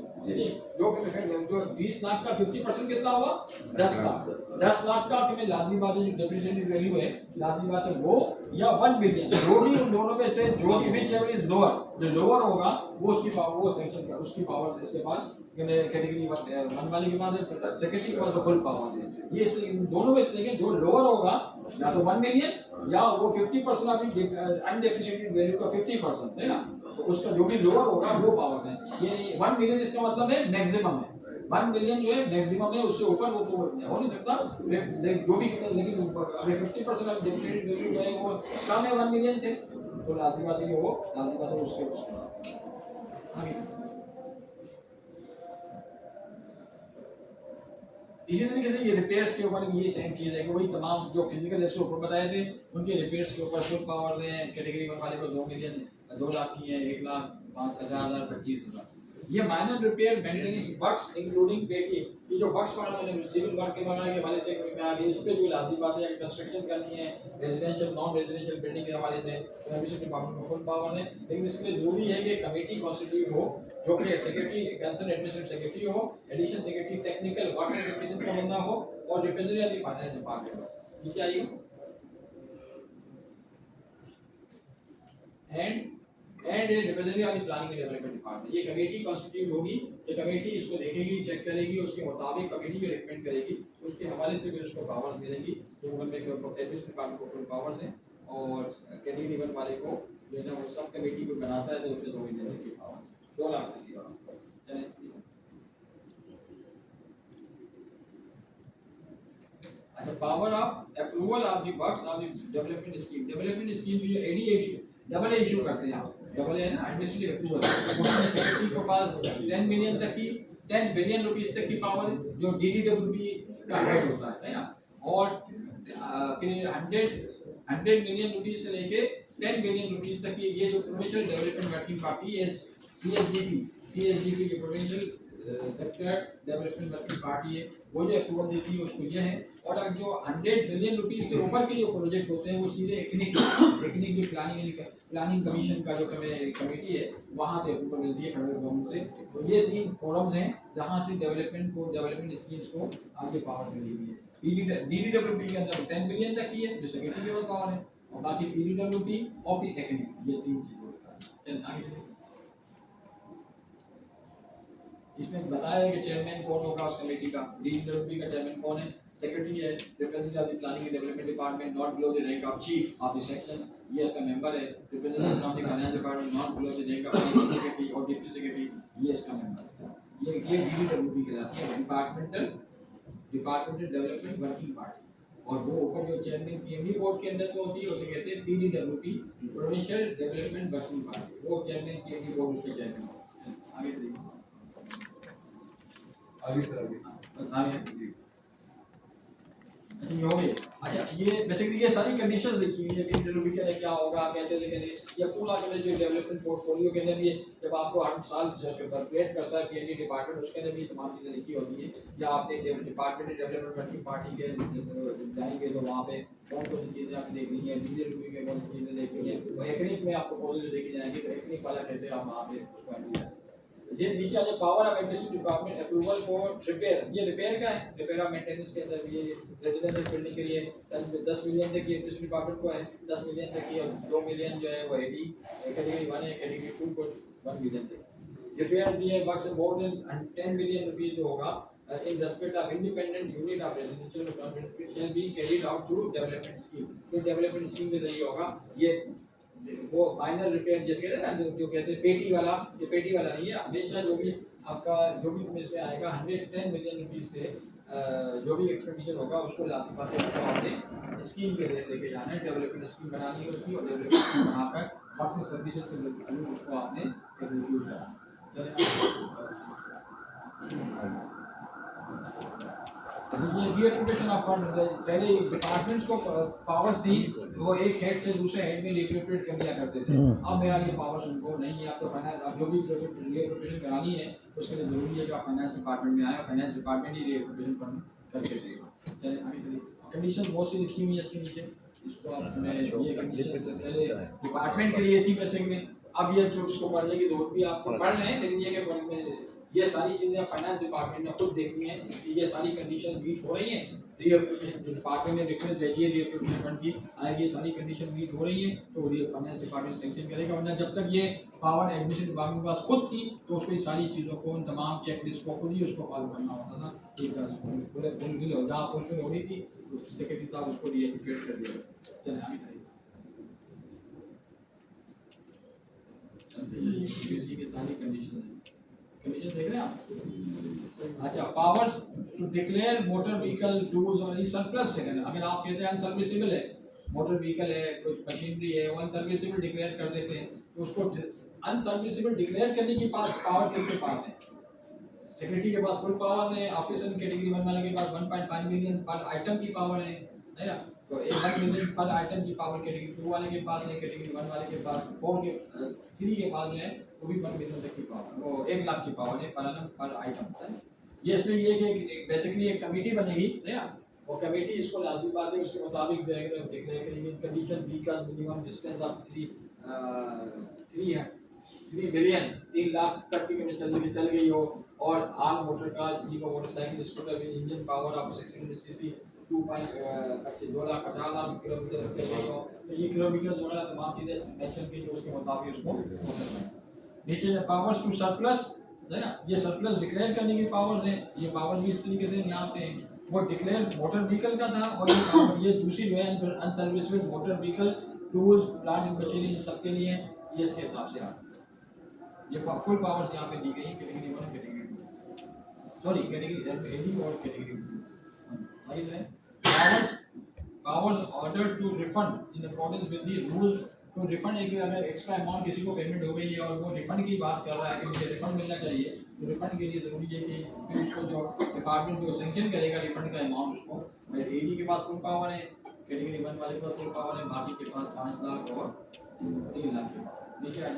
जो 20 लाख का 50% कितना हुआ 10 लाख। 10 लाख का आपके लाजमी बात है जो डेप्रिसिएटेड वैल्यू है, लाजमी बात है वो, या 1 मिलियन, जो भी उन दोनों में से जो भी विच एवर इज लोअर, जो लोअर होगा वो उसकी पावर, वो सेक्शन का उसकी पावर इसके पास कैटेगरी 1 वाले के पास, सेक्रेटरी के पास फुल पावर है। ये इसलिए दोनों में से जो लोअर होगा या तो 1 मिलियन या वो 50% ऑफ अनडेप्रिसिएटेड वैल्यू का 50%, है ना, तो उसका जो भी लोअर होगा वो पावर है। ये 1 मिलियन इसका मतलब है मैक्सिमम है, 1 मिलियन जो है मैक्सिमम है, उससे ऊपर वो तो हो नहीं सकता जो भी, लेकिन अगर 50% ऑफ डेप्रिसिएटेड वैल्यू जो है वो कम है 1 मिलियन से, तो लाजमी बात है कि वो लाजमी बात है उसके आगे। इसी तरीके से ये रिपेयर्स के ऊपर ये सेम किए जाएंगे, वही तमाम जो फिजिकल जैसे ऊपर बताए थे उनके रिपेयर्स के ऊपर फुल पावर दें। कैटेगरी 1 वाले को 2 मिलियन 2 लाख की है, 1 लाख 50,000 25,000। ये minor repair maintenance works including पेटी, ये जो वर्क्स वाला मैंने सिविल वर्क के वगैरह के हवाले से में आ गई, इस पे जो लाजमी बात है कंस्ट्रक्शन करनी है, रेजिडेंशियल नॉन रेजिडेंशियल बिल्डिंग के हवाले से एडमिनिस्ट्रेटिव डिपार्टमेंट को फुल पावर है। लेकिन इसमें जरूरी है कि कमेटी कॉन्स्टिट्यूट हो, जो कि सेक्रेटरी कंसर्न एडमिनिस्ट्रेटिव सेक्रेटरी हो, additional secretary technical work and services का बंदा हो और रिप्रेजेंटेटिव फाइनेंस डिपार्टमेंट हो। नीचे आइए। And representative of the planning and development department, ये कमेटी कॉन्स्टिट्यूट होगी, ये कमेटी इसको देखेगी, चेक करेगी, उसके मुताबिक कमेटी जो रिकमेंड करेगी उसके हवाले से भी उसको पावर्स मिलेगी। जो गवर्नमेंट के एडमिनिस्ट्रेटिव डिपार्टमेंट को फुल पावर्स है और कैटेगरी 1 वाले को जो है वो सब कमेटी को बनाता है तो उससे 2 मिलियन की पावर 2 लाख की पावर। अच्छा, power of approval of the works of the development scheme. Development scheme जो एडीएच डबल इशू करते हैं आप, डबल है ना एडमिनिस्ट्रेटिव अप्रूवल, उसमें सेक्रेटरी के पास 10 मिलियन तक की 10 बिलियन रुपीस तक की पावर है जो डीडीडब्ल्यूपी का हेड होता है ना, और फिर 100 मिलियन रुपीस से लेके 10 बिलियन रुपीस तक की ये जो प्रोविंशियल डेवलपमेंट वर्किंग पार्टी है पीएसडीपी की जो provincial sector development working party है, वो जो अप्रूवल देती है उसको ये है। और अगर जो 100 बिलियन रुपीस से ऊपर के जो प्रोजेक्ट होते हैं वो सीधे एथनिक जो प्लानिंग कमीशन का जो कमेटी है वहाँ से अप्रूवल मिलती है फेडरल गवर्नमेंट से। तो ये 3 फोरम्स हैं जहाँ से डेवलपमेंट स्कीम्स को आगे पावर मिली हुई है। DDWP के अंदर 10 बिलियन तक की है जो सेक्रेटरी के पास पावर है, और बाकी PDWP और एथनिक, ये 3 चीज़ होता है। आगे चलिए। इसमें बताया है कि चेयरमैन कौन होगा उस कमेटी का। DDWP का चेयरमैन कौन है? सेक्रेटरी है, representative of the planning and development department not below the rank of chief of the section, ये इसका मेंबर है। Representative of the finance department not below the rank of secretary और deputy secretary, ये इसका member है। ये DDWP कहलाती है, डिपार्टमेंटल डेवलपमेंट वर्किंग पार्टी। और वो ऊपर जो चेयरमैन PMD बोर्ड के अंदर जो होती है उसे कहते हैं PDWP, provincial development working party. वो चेयरमैन PMD बोर्ड उसके चेयरमैन होते हैं। आगे देखिए। आगे सर आगे। अच्छा ये हो गई। अच्छा ये बेसिकली ये सारी कंडीशंस लिखी हुई है कि इंटरव्यू के लिए क्या होगा, कैसे लिखेंगे, या पूरा के जो डेवलपमेंट पोर्टफोलियो के अंदर भी जब आपको हर साल सर्कुलेट करता है PND डिपार्टमेंट, उसके अंदर भी तमाम चीज़ें लिखी होती है। या आपने डिपार्टमेंट डेवलपमेंट वर्किंग पार्टी के जाएंगे तो वहाँ पे कौन कौन सी चीज़ें आपने देखनी है, DDWP के कौन सी चीज़ें देखनी है, और एथनिक में आपको प्रोसेस देखी जाएंगी तो एथनिक वाला कैसे आप वहाँ पे उसको हैंडल करें। ये नीचे आ जाए power of administrative department approval for repair, ये रिपेयर का है, रिपेयर ऑफ मेंटेनेंस के अंदर ये रेजिडेंशियल बिल्डिंग के लिए 10 मिलियन तक की एडमिनिस्ट्रेटिव डिपार्टमेंट को है, 10 मिलियन तक की, और 2 मिलियन जो है वो AD कैटेगरी 1 है, कैटेगरी 2 को 1 मिलियन तक। रिपेयर भी है works more than 10 million rupees जो होगा in respect of independent unit of residential development shall be carried out through development scheme। तो डेवलपमेंट स्कीम के जरिए होगा ये। वो फाइनल रिपेयर जैसे कहते हैं ना, जो कहते हैं पेटी वाला, ये पेटी वाला नहीं है। हमेशा जो भी आपका जो भी इसमें आएगा 110 मिलियन रुपीस से जो भी एक्सपेंडिचर होगा उसको लास्ट बात आपने स्कीम के लेके जाना है, डेवलपमेंट स्कीम बनानी है उसकी, और डेवलपमेंट स्कीम बनाकर बाकी सर्विसेज के लिए उसको आपने एग्जीक्यूट करना है। ये रीएक्टिवेशन ऑफ फंड, पहले इस डिपार्टमेंट्स को पावर्स थी, वो एक हेड से दूसरे हेड में रीएक्टिवेट कर दिया करते थे। अब मेरा ये पावर्स उनको नहीं है। आप तो फाइनेंस, आप जो भी रीएक्टिवेशन करानी है उसके लिए जरूरी है कि आप फाइनेंस डिपार्टमेंट में आए, फाइनेंस डिपार्टमेंट ही रीएक्टिवेशन फंड करके देगा। चलिए आगे चलिए। कंडीशन बहुत सी लिखी हुई है इसके नीचे, इसको आपने ये कंडीशन पहले डिपार्टमेंट के लिए थी बेसिकली, अब ये जो उसको पढ़ने की जरूरत भी आपको पढ़ लें, लेकिन ये कि ये सारी चीज़ें फाइनेंस डिपार्टमेंट ने खुद देखनी है कि ये सारी कंडीशन मीट हो रही हैं। डिपार्टमेंट ने रिक्वेस्ट भेजी है रीएक्टिवेशन फंड की, आएगी ये सारी कंडीशन मीट हो रही है तो फाइनेंस डिपार्टमेंट सेंक्शन करेगा। वरना जब तक ये पावर एडमिनिस्ट्रेशन डिपार्टमेंट के पास खुद थी तो उसको सारी चीज़ों को, उन तमाम चेकलिस्ट को खुद ही उसको फॉलो करना होता था। पूरे फुलफिल हो, जहाँ फुलफिल हो रही थी सेक्रेटरी साहब उसको रीएक्टिवेट कर दिया। चलिए आगे करिए। की सारी कंडीशन देख रहे हैं आप। अच्छा powers to declare motor vehicle tools और सरप्लस है। अगर आप कहते हैं अनसर्विसेबल है, मोटर व्हीकल है, कुछ मशीनरी है, वो अनसर्विसेबल डिक्लेयर कर देते हैं तो उसको अनसर्विसेबल डिक्लेयर करने की पावर किसके पास है? सेक्रेटरी के पास फुल पावर है। ऑफिसर कैटेगरी 1 वाले के पास 1.5 मिलियन पर आइटम की पावर है ना, तो 1 मिलियन पर आइटम की पावर कैटेगरी 2 वाले के पास है, कैटेगरी 1 वाले के पास 3 के पास जो है वो भी 1 मिलियन तक की पावर, वो 1 लाख की पावर है पर आइटम। ये इसमें ये कि बेसिकली एक कमेटी बनेगी ना, और कमेटी इसको लाजमी बात है उसके मुताबिक डिक्लेयर करेंगे कंडीशन बी का minimum distance of 3 million 3 lakh तक की चल गई हो, और आल मोटर का jeep motorcycle scooter with engine power of 600 CC 2,50,000 kilometre चल गई हो, तो ये किलोमीटर वगैरह तमाम चीज़ें मेंशन की जो उसके मुताबिक उसको नीचे पावर्स टू सरप्लस है ना, ये सरप्लस डिक्लेयर करने की पावर्स हैं। ये पावर भी इस तरीके से यहाँ पे वो डिक्लेयर मोटर व्हीकल का था, और ये पावर ये दूसरी जो है unserviceable motor vehicle tools plant and machinery सबके लिए ये इसके हिसाब से ये फुल पावर्स यहाँ पे दी गई कैटेगरी 1 कैटेगरी 2 सॉरी कैटेगरी एडी और कैटेगरी 2। आगे जो है powers order to refund in accordance with the rules. तो रिफंड एक अगर एक्स्ट्रा अमाउंट किसी को पेमेंट हो गई है और वो रिफंड की बात कर रहा है कि मुझे रिफंड मिलना चाहिए, तो रिफंड के लिए ज़रूरी है कि फिर उसको जो डिपार्टमेंट जो सेंक्शन करेगा रिफंड का अमाउंट उसको, एडी के पास फुल पावर है, कैटेगरी 1 वाले के पास फुल पावर है, बाकी के पास 5 लाख और 3 लाख के पावर नीचे आए।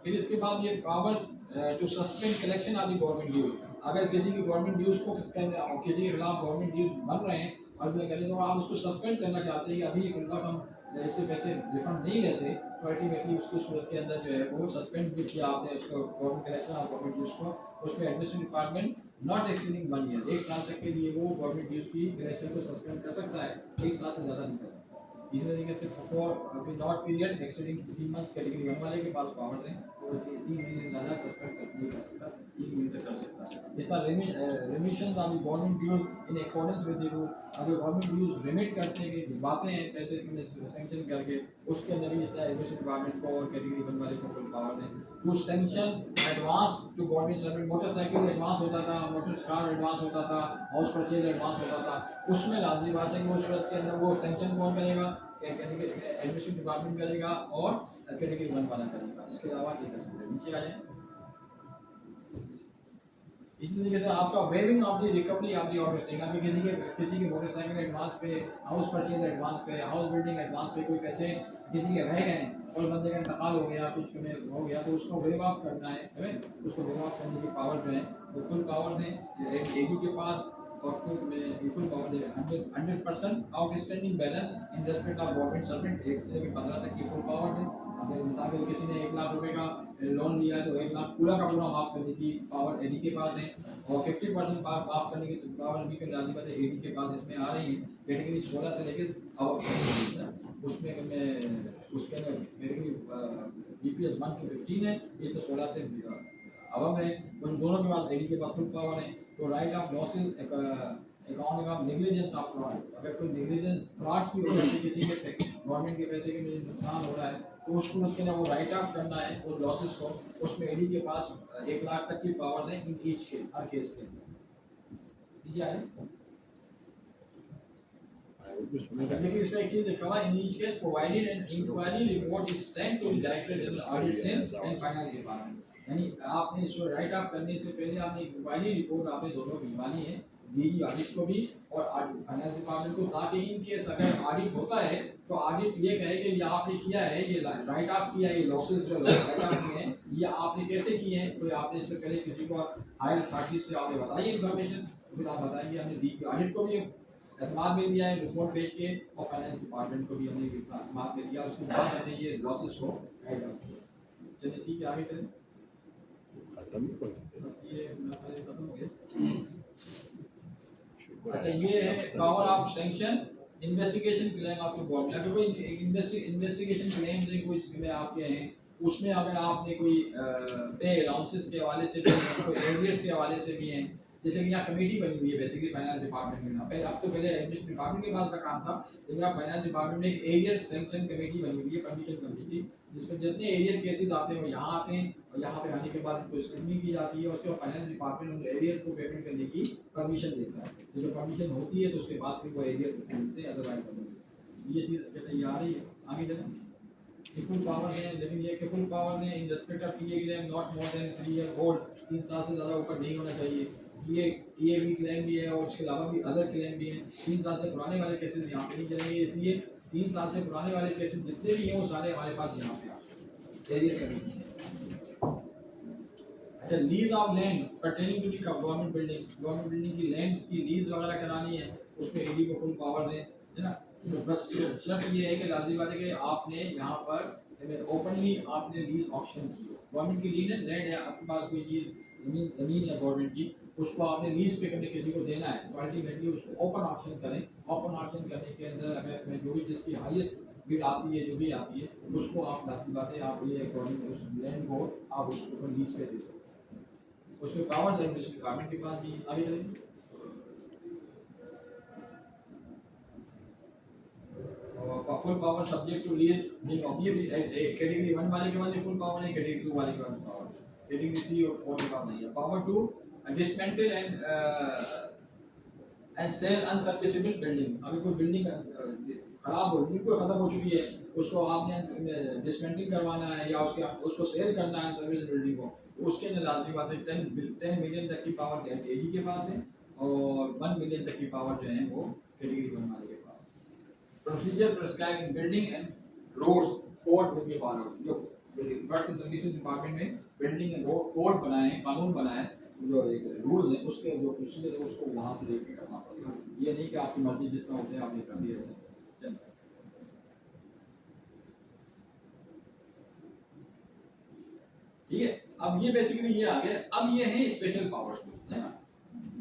फिर इसके बाद ये power to suspend collection of the government dues. अगर किसी की गवर्नमेंट ड्यूज को किसी के खिलाफ गवर्नमेंट ड्यूज बन रहे हैं और करें तो आप उसको सस्पेंड करना चाहते हैं कि अभी फिलहाल हम इससे पैसे रिफंड नहीं लेते, तो अल्टीमेटली उसकी सूरत के अंदर जो है वो सस्पेंड भी किया आपने उसको गवर्नमेंट कलेक्शन और गवर्नमेंट ड्यूज को, उसमें administration department not extending 1 year, 1 साल तक के लिए वो गवर्नमेंट ड्यूज की कलेक्शन को सस्पेंड कर सकता है, 1 साल से ज़्यादा नहीं कर सकता। इसी तरीके से for not period extending 3 months category 1 वाले के पास पावर्स हैं, वो 3 महीने से ज़्यादा सस्पेंड नहीं कर सकता, 3 महीने तक कर सकता है। इस तरह remission of the government dues in accordance with the rule, अगर गवर्नमेंट ड्यूज रिमिट करते हैं कि बातें हैं पैसे सैंक्शन करके, उसके अंदर भी इस तरह एजुकेशन डिपार्टमेंट को और कैटेगरी 1 वाले को फुल पावर दें to sanction advance to government service. Motorcycle advance होता था, मोटर कार एडवांस होता था, हाउस परचेज एडवांस होता था, उसमें लाजमी बात है कि वो सूरत के अंदर वो सैंक्शन कौन करेगा, एडमिनिस्ट्रेशन डिपार्टमेंट करेगा और कैटेगरी 1 वाला करेगा, इसके अलावा नहीं कर सकते। नीचे आ जाए। इस तरीके से आपका waiving of the recovery of the order देगा कि किसी के मोटरसाइकिल एडवांस पे, हाउस परचेज एडवांस पे, हाउस बिल्डिंग एडवांस पे कोई पैसे किसी के रह गए और बंदे का इंतकाल हो गया, कुछ में हो गया, तो उसको वेव ऑफ करना है, उसको वेव ऑफ करने की पावर जो है वो फुल पावर है एडी के पास, और फुल पावर है 100% outstanding balance in respect of government servant 1 से लेकर 15 तक की फुल पावर है। अगर मिसाल किसी ने 1 लाख रुपए का लोन लिया है तो 1 लाख पूरा का पूरा माफ करने की पावर एडी के पास है, और 50% माफ करने की पावर भी फिर लाजमी बात है एडी के पास इसमें आ रही है। कैटेगरी 16 से लेकर अब उसमें उसके अंदर कैटेगरी बीपीएस 1 to 15 है, ये तो 16 से अब है, उन दोनों के पास एडी के पास फुल पावर है। तो right of losses account of negligence of fraud, अगर कोई नेग्लिजेंस फ्रॉड की वजह से किसी के गवर्नमेंट के पैसे के लिए नुकसान हो रहा है तो उसको उसके लिए वो राइट ऑफ करना है उस लॉसेस को, उसमें एडी के पास 1 लाख तक की पावर है इन ईच के हर केस के अंदर। लेकिन इसमें एक चीज लिखा हुआ in each case provided an inquiry report is sent to director general audit and finance department, यानी आपने इसको राइट ऑफ करने से पहले आपने इंक्वायरी रिपोर्ट आपने दोनों भिजवानी है, डीजी ऑडिट को भी और फाइनेंस डिपार्टमेंट को, ताकि इन केस अगर ऑडिट होता है तो ऑडिट ये कहे कि ये आपने किया है, ये राइट ऑफ किया है, ये लॉसेस जो राइट ऑफ किए हैं ये आपने कैसे किए हैं, तो आपने इससे पहले किसी को हायर अथॉरिटी से आपने बताइए इन्फॉर्मेशन, फिर आप बताएंगे हमने डीजी ऑडिट को भी एतमाद में दिया है रिपोर्ट भेज के, और फाइनेंस डिपार्टमेंट को भी हमने एतमाद में दिया, उसके बाद हमने ये लॉसेस को ऐड किया। चलिए ठीक है, आगे चलें। ये खत्म हो गया। अच्छा, ये है power of sanction investigation claim of the government. अगर कोई इन्वेस्टिगेशन क्लेम कोई इसमें आपके हैं, उसमें अगर आपने कोई पे अलाउंसेस के हवाले से भी हैं, कोई एरियर्स के हवाले से भी हैं, जैसे कि यहाँ कमेटी बनी हुई है बेसिकली फाइनेंस डिपार्टमेंट में, पहले अब तो पहले एडमिनिस्ट्रेशन डिपार्टमेंट के पास का काम था, लेकिन अब फाइनेंस डिपार्टमेंट में एक एरियर सैंक्शन कमेटी बनी हुई है, परमिशन कमेटी, जिसमें जितने एरियर केसेस आते हैं वो यहाँ आते हैं, और यहाँ पे आने के बाद उनको स्क्रूटनी की जाती है, उसके बाद फाइनेंस डिपार्टमेंट उन एरियर को पेमेंट करने की परमिशन देता है, तो जो परमिशन होती है तो उसके बाद फिर वो एरियर मिलते हैं, अदरवाइज ये चीज़ इसके लिए आ रही है। आगे चलें। फुल पावर है, लेकिन ये फुल पावर है in respect of TA claim not more than 3 year old, 3 साल से ज़्यादा ऊपर नहीं होना चाहिए। ये भी क्लेम भी है और उसके अलावा भी अदर क्लेम भी हैं। 3 साल से पुराने वाले केसेस यहाँ पे नहीं चलेंगे, इसलिए 3 साल से पुराने वाले केसेस जितने भी हैं वो सारे हमारे पास यहाँ पे आ एरिया। अच्छा, lease of land pertaining to the government building की लैंड्स की लीज वगैरह करानी है, उसमें एडी को फुल पावर दें, है ना। तो बस शर्त ये है कि लाजिम बात है कि आपने यहाँ पर ओपनली आपने लीज ऑप्शन की, गवर्नमेंट की लीज है, लैंड है आपके पास, कोई चीज़ ज़मीन है गवर्नमेंट की, उसको आपने लीज पे करने किसी को देना है, तो अल्टीमेटली उसको ओपन ऑप्शन करें। ओपन ऑप्शन करने के अंदर अगर जो भी जिसकी हाईएस्ट बिड आती है, जो भी आती है, उसको आप लाजिम बात है आप ये अकॉर्डिंग उस लैंड को आप उसको लीज पे दे सकते हैं। उसमें पावर एडमिनिस्ट्रेशन डिपार्टमेंट के पास भी आगे चलेंगे। Full power subject to lease being obviously category 1 वाले के पास फुल पावर है, कैटेगरी 2 वाले के पास पावर, कैटेगरी 3 और 4 के पास नहीं है। Power to dismantle and sell unserviceable building, अगर कोई बिल्डिंग खराब हो, बिल्कुल खत्म हो चुकी है, उसको आपने डिसमेंटल करवाना है या उसको सेल करना है सर्विस बिल्डिंग को, तो उसके अंदर लाजमी बात है 10 मिलियन तक की पावर एडी के पास है और 1 मिलियन तक की पावर जो है वो कैटेगरी 1 वाले के पास। Procedure prescribe in building and roads code will be followed, जो वर्क्स एंड सर्विसेज डिपार्टमेंट में बिल्डिंग कोड बनाए, कानून बनाए, जो एक रूल है उसके जो प्रोसीजर है उसको वहाँ से लेके करना पड़ेगा। ये नहीं कि आपकी मर्जी जिसका होते हैं आपने कर दिया ऐसे। ठीक है, अब ये बेसिकली ये आ गया। अब ये है स्पेशल पावर्स, है ना,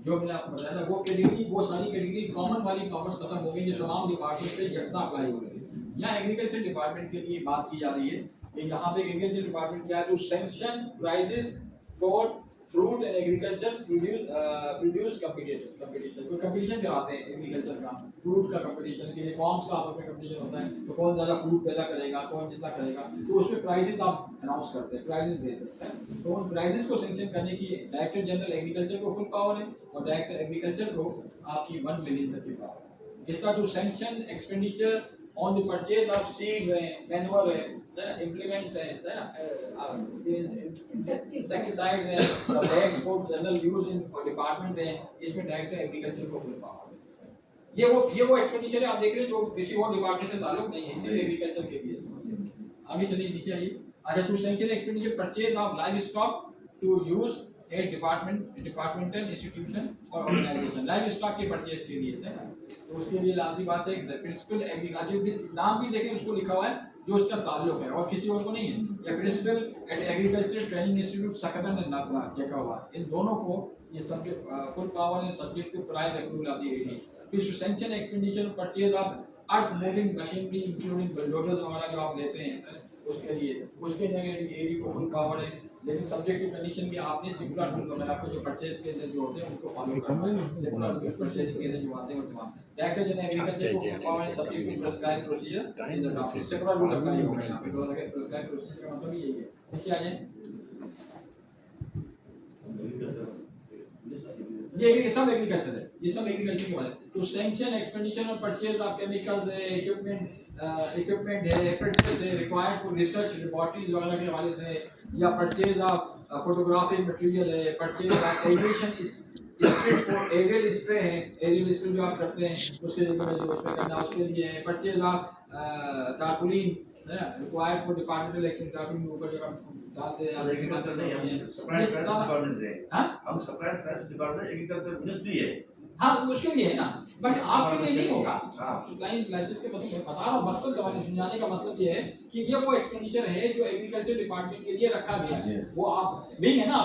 जो मैंने आपको बताया था वो कैटेगरी, वो सारी कैटेगरी कॉमन वाली पावर्स खत्म हो गई जो तमाम डिपार्टमेंट पे यकसा अप्लाई हो रही है। यहाँ एग्रीकल्चर डिपार्टमेंट के लिए बात की जा रही है कि यहाँ पे एग्रीकल्चर डिपार्टमेंट क्या है, to sanction prizes for fruit and agriculture produce competition, कोई कंपटीशन कराते हैं एग्रीकल्चर का, फ्रूट का कंपटीशन के लिए फॉर्म्स का आपस में कंपटीशन होता है, तो कौन ज़्यादा फ्रूट पैदा करेगा, कौन जितना करेगा, तो उसमें प्राइजेस आप अनाउंस करते हैं, प्राइजेस देते हैं। तो उन प्राइजेस को सैंक्शन करने की डायरेक्टर जनरल एग्रीकल्चर को फुल पावर है और डायरेक्टर एग्रीकल्चर को आपकी 1 मिलियन तक की पावर है। इसका to sanction expenditure on the purchase of seeds है, मैन्योर है, implements insecticides and bags for general use in department है, इसमें डायरेक्टर एग्रीकल्चर को फुल पावर है। ये वो एक्सपेंडिचर है आप देख रहे हैं जो किसी और डिपार्टमेंट से ताल्लुक नहीं है, इसीलिए एग्रीकल्चर के लिए। आगे चलिए नीचे आइए। अच्छा, to sanction expenditure purchase of livestock to use a departmental institution और ऑर्गेनाइजेशन, लाइव स्टॉक के परचेज के लिए है, तो उसके लिए लाजमी बात है प्रिंसिपल एग्रीकल्चर, नाम भी देखें उसको लिखा हुआ है जो उसका ताल्लुक है और किसी और को नहीं है, या principal at agriculture training institute Sakrand and Nagpur Jacobabad, इन दोनों को ये सब्जेक्ट फुल पावर है subject to prior approval of the AD. To sanction expenditure purchase of earth moving machinery including bulldozer वगैरह जो आप लेते हैं उसके लिए, उसके लिए एडी को फुल पावर है, लेकिन सब्जेक्ट टू कंडीशन की आपने सिकुलर रूल वगैरह को जो परचेज के जो होते हैं उनको फॉलो करना है, परचेज के जो आते हैं वो तमाम डायरेक्टर जनरल एग्रीकल्चर को फुल पावर है subject to prescribe procedure in the draft, circular rule apply होगा यहाँ पे, तो अगर प्रिस्क्राइब प्रोसीजर का मतलब यही है। देखिए आ जाए, ये सब एग्रीकल्चर है, ये सब एग्रीकल्चर के बारे में। टू सैंक्शन एक्सपेंडिचर और परचेज ऑफ केमिकल्स है, इक्विपमेंट है, एप्रेंटिस है रिक्वायर्ड फॉर रिसर्च लैबोरेटरीज वगैरह के हवाले से, या परचेज ऑफ फोटोग्राफिक मटेरियल है, purchase of aviation spray for aerial spray है, एरियल स्प्रे जो आप करते हैं उसके लिए जो उसमें करना उसके लिए है, purchase of tarpaulin required for departmental expenditure के ऊपर जो हम डालते हैं एग्रीकल्चर नहीं, हम सप्लाई प्रेस डिपार्टमेंट से, हां हम supply press department agriculture ministry है। हाँ उसके लिए है ना, बट आपके लिए नहीं होगा। हाँ। सप्लाई लाइसेंस के मतलब मैं बता रहा हूँ, मकसद दवाने समझाने का मतलब ये है कि ये वो एक्सपेंडिचर है जो एग्रीकल्चर डिपार्टमेंट के लिए रखा गया है, वो आप विंग है ना,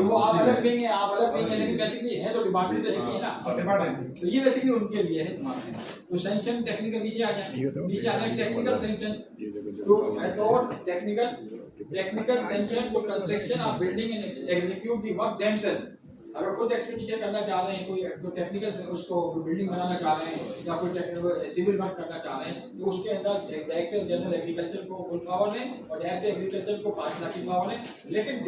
वो आप अलग विंग है, आप अलग विंग है, लेकिन बेसिकली है तो डिपार्टमेंट तो एक ही है ना डिपार्टमेंट, तो ये बेसिकली उनके लिए है तुम्हारे। तो सैंक्शन टेक्निकल नीचे आ जाए, नीचे आ जाए technical sanction to accord technical sanction to construction of building and execute the work themselves. अगर खुद एक्सपेंडिचर करना चाह रहे हैं, कोई टेक्निकल उसको बिल्डिंग बनाना चाह रहे हैं या कोई सिविल वर्क करना चाह रहे हैं, तो उसके अंदर डायरेक्टर जनरल एग्रीकल्चर को फुल पावर है और डायरेक्टर एग्रीकल्चर को 5 लाख की पावर है, लेकिन